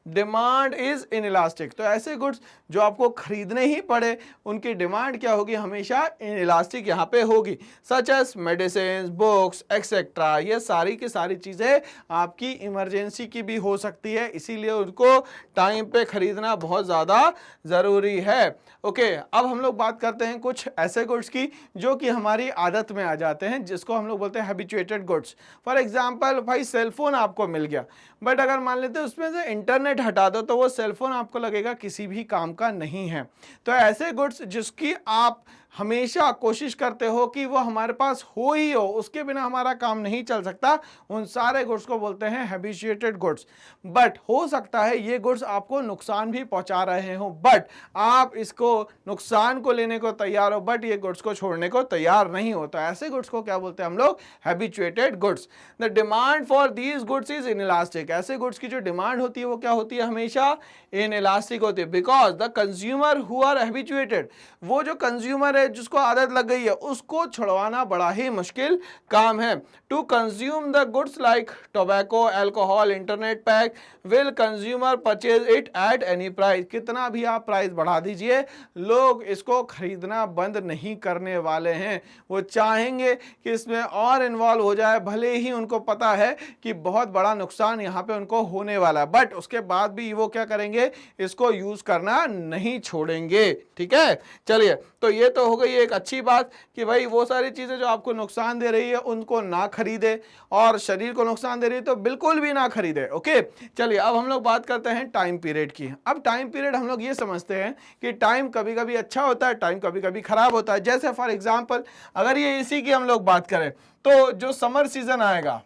demand is inelastic. तो ऐसे गुड्स जो आपको खरीदने ही पड़े उनकी डिमांड क्या होगी, हमेशा इनइलास्टिक यहाँ पे होगी, such as medicine, books etcetera. ये सारी की सारी चीजें आपकी इमरजेंसी की भी हो सकती है, इसीलिए उनको टाइम पे खरीदना बहुत ज्यादा जरूरी है। ओके, अब हम लोग बात करते हैं कुछ ऐसे गुड्स की जो कि हमारी आदत में आ जाते हैं, जिसको हम लोग बोलते हैं हैबिचुएटेड गुड्स। फॉर एग्जांपल भाई सेलफोन आपको मिल गया, बट अगर मान लेते हैं उसमें से इंटरनेट हटा दो तो वो सेलफोन आपको लगेगा किसी भी काम का नहीं है। तो ऐसे गुड्स जिसकी आप हमेशा कोशिश करते हो कि वो हमारे पास हो ही हो, उसके बिना हमारा काम नहीं चल सकता, उन सारे गुड्स को बोलते हैं हैबिचुएटेड गुड्स। बट हो सकता है ये गुड्स आपको नुकसान भी पहुंचा रहे हो, बट आप इसको नुकसान को लेने को तैयार हो, बट ये गुड्स को छोड़ने को तैयार नहीं हो। तो ऐसे गुड्स को क्या बोलते हैं हम लोग, habituated goods. The demand for these goods is inelastic. ऐसे गुड्स की जो डिमांड होती है वो क्या होती है, हमेशा इनइलास्टिक होती है, because the consumer who are habituated, वो जो कंज्यूमर है जिसको आदत लग गई है उसको छुड़वाना बड़ा ही मुश्किल काम है। To consume the goods like tobacco, alcohol, internet pack, will consumer purchase it at any price. कितना भी आप प्राइस बढ़ा दीजिए, लोग इसको खरीदना बंद नहीं करने वाले हैं। वो चाहेंगे कि इसमें और इन्वॉल्व हो जाए, भले ही उनको पता है कि बहुत बड़ा नुकसान यहाँ पे उनको होने वाला है, बट उसके बाद भी वो क्या करेंगे, इसको यूज करना नहीं छोड़ेंगे। ठीक है, चलिए, तो ये तो हो गई एक अच्छी बात कि भाई वो सारी चीजें जो आपको नुकसान दे रही है उनको ना खरीदे, और शरीर को नुकसान दे रही है तो बिल्कुल भी ना खरीदे। ओके, चलिए अब हम लोग बात करते हैं टाइम पीरियड की। अब टाइम पीरियड हम लोग ये समझते हैं कि टाइम कभी कभी अच्छा होता है, टाइम कभी कभी खराब होता है। जैसे फॉर एग्जांपल अगर ये एसी की हम लोग बात करें तो जो समर सीजन आएगा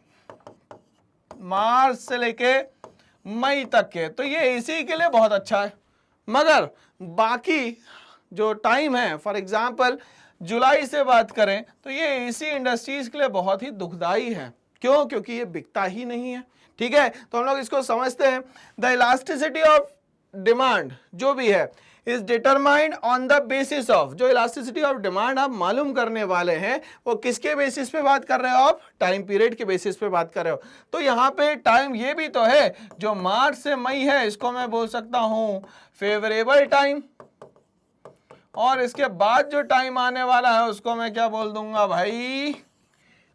मार्च से लेके मई तक के, तो ये एसी के लिए बहुत अच्छा है, मगर बाकी जो टाइम है फॉर एग्जांपल जुलाई से बात करें तो ये एसी इंडस्ट्रीज के लिए बहुत ही दुखदाई है। क्यों? क्योंकि ये बिकता ही नहीं है। ठीक है, तो हम लोग इसको समझते हैं, द इलास्टिसिटी ऑफ डिमांड जो भी है is determined on the basis of, जो इलास्टिसिटी ऑफ डिमांड आप मालूम करने वाले हैं वो किसके बेसिस पे बात कर रहे हो आप, टाइम पीरियड के बेसिस पे बात कर रहे हो। तो यहाँ पे टाइम ये भी तो है, जो मार्च से मई है इसको मैं बोल सकता हूं फेवरेबल टाइम, और इसके बाद जो टाइम आने वाला है उसको मैं क्या बोल दूंगा भाई,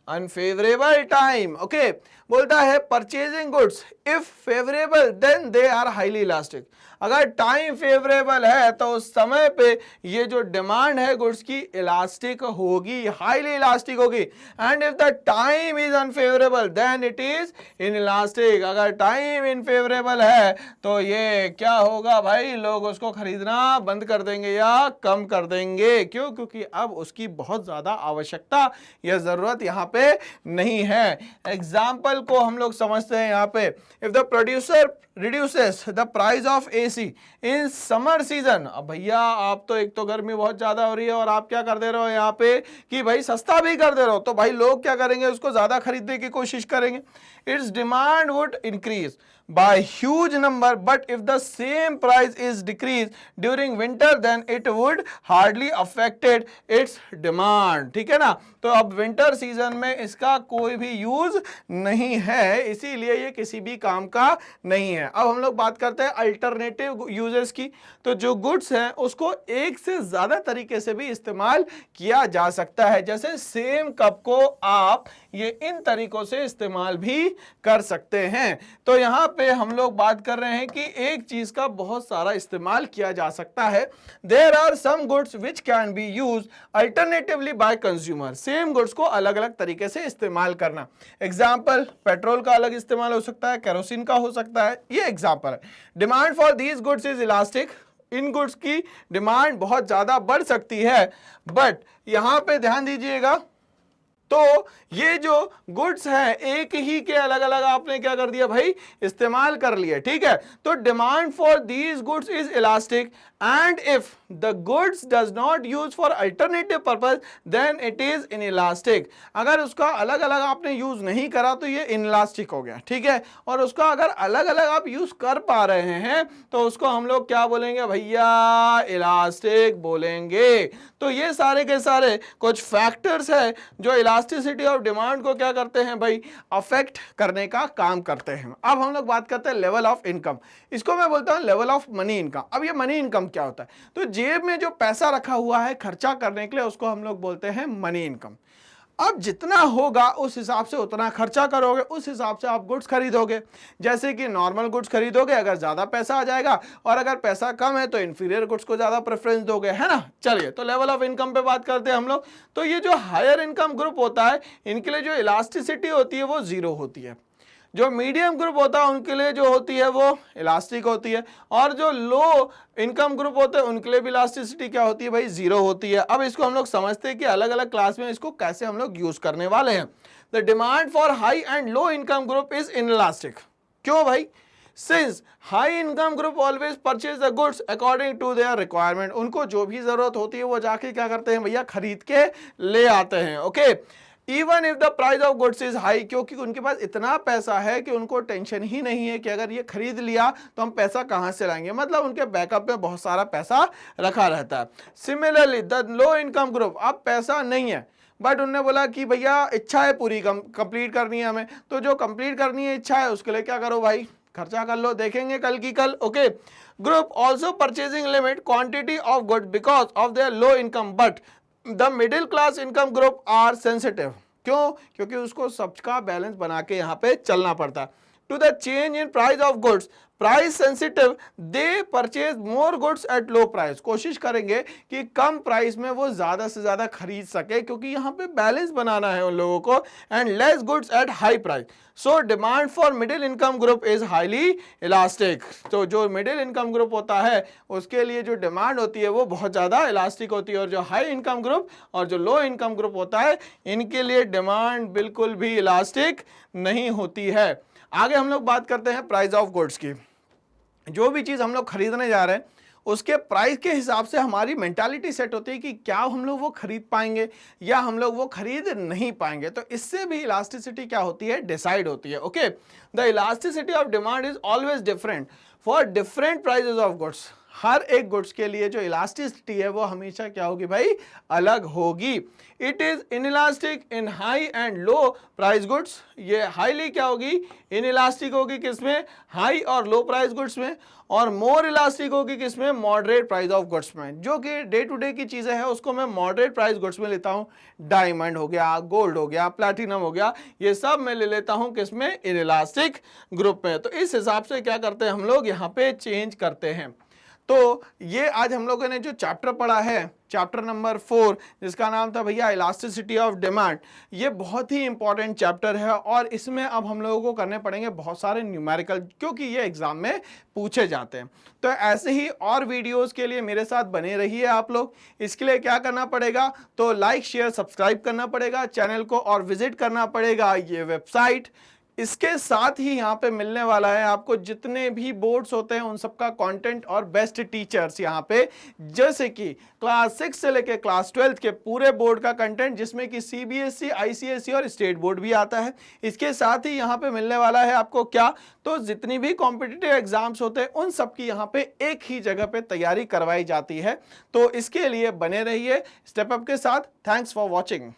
अनफेवरेबल टाइम। ओके, बोलता है purchasing goods if favourable then they are highly elastic. अगर टाइम फेवरेबल है तो उस समय पे ये जो डिमांड है गुड्स की इलास्टिक होगी, हाईली इलास्टिक होगी। And if the time is unfavourable then it is inelastic. अगर टाइम इनफेवरेबल है तो ये क्या होगा भाई, लोग उसको खरीदना बंद कर देंगे या कम कर देंगे। क्यों? क्योंकि अब उसकी बहुत ज्यादा आवश्यकता या जरूरत यहाँ पे नहीं है। एग्जाम्पल को हम लोग समझते हैं यहाँ पे, if the producer reduces the price of AC in summer season. अब भैया आप तो एक तो गर्मी बहुत ज्यादा हो रही है और आप क्या कर दे रहे हो यहाँ पे कि भाई सस्ता भी कर दे रहे हो, तो भाई लोग क्या करेंगे, उसको ज्यादा खरीदने की कोशिश करेंगे। It's demand would increase by huge number, but if the same price is decreased during winter then it would hardly affected its demand। ठीक है ना, तो अब विंटर सीजन में इसका कोई भी यूज नहीं है, इसीलिए ये किसी भी काम का नहीं है। अब हम लोग बात करते हैं अल्टरनेटिव यूजेस की। तो जो गुड्स हैं उसको एक से ज्यादा तरीके से भी इस्तेमाल किया जा सकता है। जैसे सेम कप को आप ये इन तरीकों से इस्तेमाल भी कर सकते हैं। तो यहाँ पे हम लोग बात कर रहे हैं कि एक चीज का बहुत सारा इस्तेमाल किया जा सकता है। There are some goods which can be use alternatively by consumer. Same goods को अलग अलग तरीके से इस्तेमाल करना। एग्जाम्पल, पेट्रोल का अलग इस्तेमाल हो सकता है, केरोसिन का हो सकता है, ये एग्जाम्पल है। Demand for these goods is elastic. In goods की डिमांड बहुत ज्यादा बढ़ सकती है, बट यहां पे ध्यान दीजिएगा, तो ये जो गुड्स हैं एक ही के अलग अलग आपने क्या कर दिया भाई, इस्तेमाल कर लिया। ठीक है, तो demand for these goods is elastic and if the goods does not use for alternative purpose then it is inelastic. अगर उसका अलग अलग आपने यूज नहीं करा तो ये इनइलास्टिक हो गया। ठीक है, और उसका अगर अलग अलग आप यूज कर पा रहे हैं तो उसको हम लोग क्या बोलेंगे भैया, इलास्टिक बोलेंगे। तो ये सारे के सारे कुछ फैक्टर्स है जो इलास्टिक इलास्टिसिटी ऑफ डिमांड को क्या करते हैं भाई, अफेक्ट करने का काम करते हैं। अब हम लोग बात करते हैं लेवल ऑफ इनकम, इसको मैं बोलता हूं लेवल ऑफ मनी इनकम। अब ये मनी इनकम क्या होता है, तो जेब में जो पैसा रखा हुआ है खर्चा करने के लिए उसको हम लोग बोलते हैं मनी इनकम। अब जितना होगा उस हिसाब से उतना खर्चा करोगे, उस हिसाब से आप गुड्स खरीदोगे। जैसे कि नॉर्मल गुड्स खरीदोगे अगर ज़्यादा पैसा आ जाएगा, और अगर पैसा कम है तो इन्फीरियर गुड्स को ज़्यादा प्रेफरेंस दोगे, है ना। चलिए तो लेवल ऑफ इनकम पे बात करते हैं हम लोग। तो ये जो हायर इनकम ग्रुप होता है इनके लिए जो इलास्टिसिटी होती है वो जीरो होती है। जो मीडियम ग्रुप होता है उनके लिए जो होती है वो इलास्टिक होती है, और जो लो इनकम ग्रुप होते हैं उनके लिए भी इलास्टिसिटी क्या होती है भाई, जीरो होती है। अब इसको हम लोग समझते हैं कि अलग अलग क्लास में इसको कैसे हम लोग यूज करने वाले हैं। The demand for high and low income group is inelastic. क्यों भाई, since high income group always purchase the goods according to their requirement, उनको जो भी जरूरत होती है वो जाके क्या करते हैं भैया, खरीद के ले आते हैं। Okay, even if the price of goods is high, क्योंकि उनके पास इतना पैसा है कि उनको टेंशन ही नहीं है कि अगर ये खरीद लिया तो हम पैसा कहां से लाएंगे, मतलब उनके बैकअप में बहुत सारा पैसा रखा रहता है। Similarly the low income group, अब पैसा नहीं है बट उन्होंने बोला कि भैया इच्छा है पूरी कंप्लीट करनी है हमें, तो जो कंप्लीट करनी है इच्छा है उसके लिए क्या करो भाई, खर्चा कर लो, देखेंगे कल की कल। Okay, group also purchasing limit quantity of good because of their low income, but the middle class income group are sensitive. क्यों, क्योंकि उसको सबका बैलेंस बना के यहाँ पे चलना पड़ता है। To the change in price of goods, price sensitive, they purchase more goods at low price, कोशिश करेंगे कि कम प्राइस में वो ज्यादा से ज्यादा खरीद सके, क्योंकि यहाँ पे बैलेंस बनाना है उन लोगों को, and less goods at high price. So demand for middle income group is highly elastic. तो जो मिडिल इनकम ग्रुप होता है उसके लिए जो डिमांड होती है वो बहुत ज्यादा इलास्टिक होती है, और जो हाई इनकम ग्रुप और जो लो इनकम ग्रुप होता है इनके लिए डिमांड बिल्कुल भी इलास्टिक नहीं होती है। आगे हम लोग बात करते हैं प्राइस ऑफ गुड्स की। जो भी चीज़ हम लोग खरीदने जा रहे हैं उसके प्राइस के हिसाब से हमारी मेंटालिटी सेट होती है कि क्या हम लोग वो खरीद पाएंगे या हम लोग वो खरीद नहीं पाएंगे। तो इससे भी इलास्टिसिटी क्या होती है, डिसाइड होती है। Okay, the elasticity of demand is always different for different prices of goods. हर एक गुड्स के लिए जो इलास्टिसिटी है वो हमेशा क्या होगी भाई, अलग होगी। It is inelastic in high and low price goods, ये हाईली क्या होगी, इनइलास्टिक होगी किसमें, हाई और लो प्राइस गुड्स में, और मोर इलास्टिक होगी किसमें, मॉडरेट प्राइस ऑफ गुड्स में। जो कि डे टू डे की चीजें हैं उसको मैं मॉडरेट प्राइस गुड्स में लेता हूं, डायमंड हो गया, गोल्ड हो गया, प्लैटिनम हो गया, ये सब मैं ले लेता हूं किसमें, इनइलास्टिक ग्रुप में। तो इस हिसाब से क्या करते हैं हम लोग यहाँ पे चेंज करते हैं। तो ये आज हम लोगों ने जो चैप्टर पढ़ा है, चैप्टर नंबर 4, जिसका नाम था भैया इलास्टिसिटी ऑफ डिमांड, ये बहुत ही इंपॉर्टेंट चैप्टर है, और इसमें अब हम लोगों को करने पड़ेंगे बहुत सारे न्यूमेरिकल, क्योंकि ये एग्जाम में पूछे जाते हैं। तो ऐसे ही और वीडियोस के लिए मेरे साथ बने रहिए आप लोग। इसके लिए क्या करना पड़ेगा, तो लाइक शेयर सब्सक्राइब करना पड़ेगा चैनल को, और विजिट करना पड़ेगा ये वेबसाइट। इसके साथ ही यहाँ पे मिलने वाला है आपको जितने भी बोर्ड्स होते हैं उन सबका कंटेंट और बेस्ट टीचर्स यहाँ पे, जैसे कि क्लास 6 से लेके क्लास 12 के पूरे बोर्ड का कंटेंट, जिसमें कि सीबीएसई, आईसीएसई और स्टेट बोर्ड भी आता है। इसके साथ ही यहाँ पे मिलने वाला है आपको क्या, तो जितनी भी कॉम्पिटिटिव एग्जाम्स होते हैं उन सब की यहाँ पे एक ही जगह पे तैयारी करवाई जाती है। तो इसके लिए बने रहिए स्टेप अप के साथ। Thanks for watching.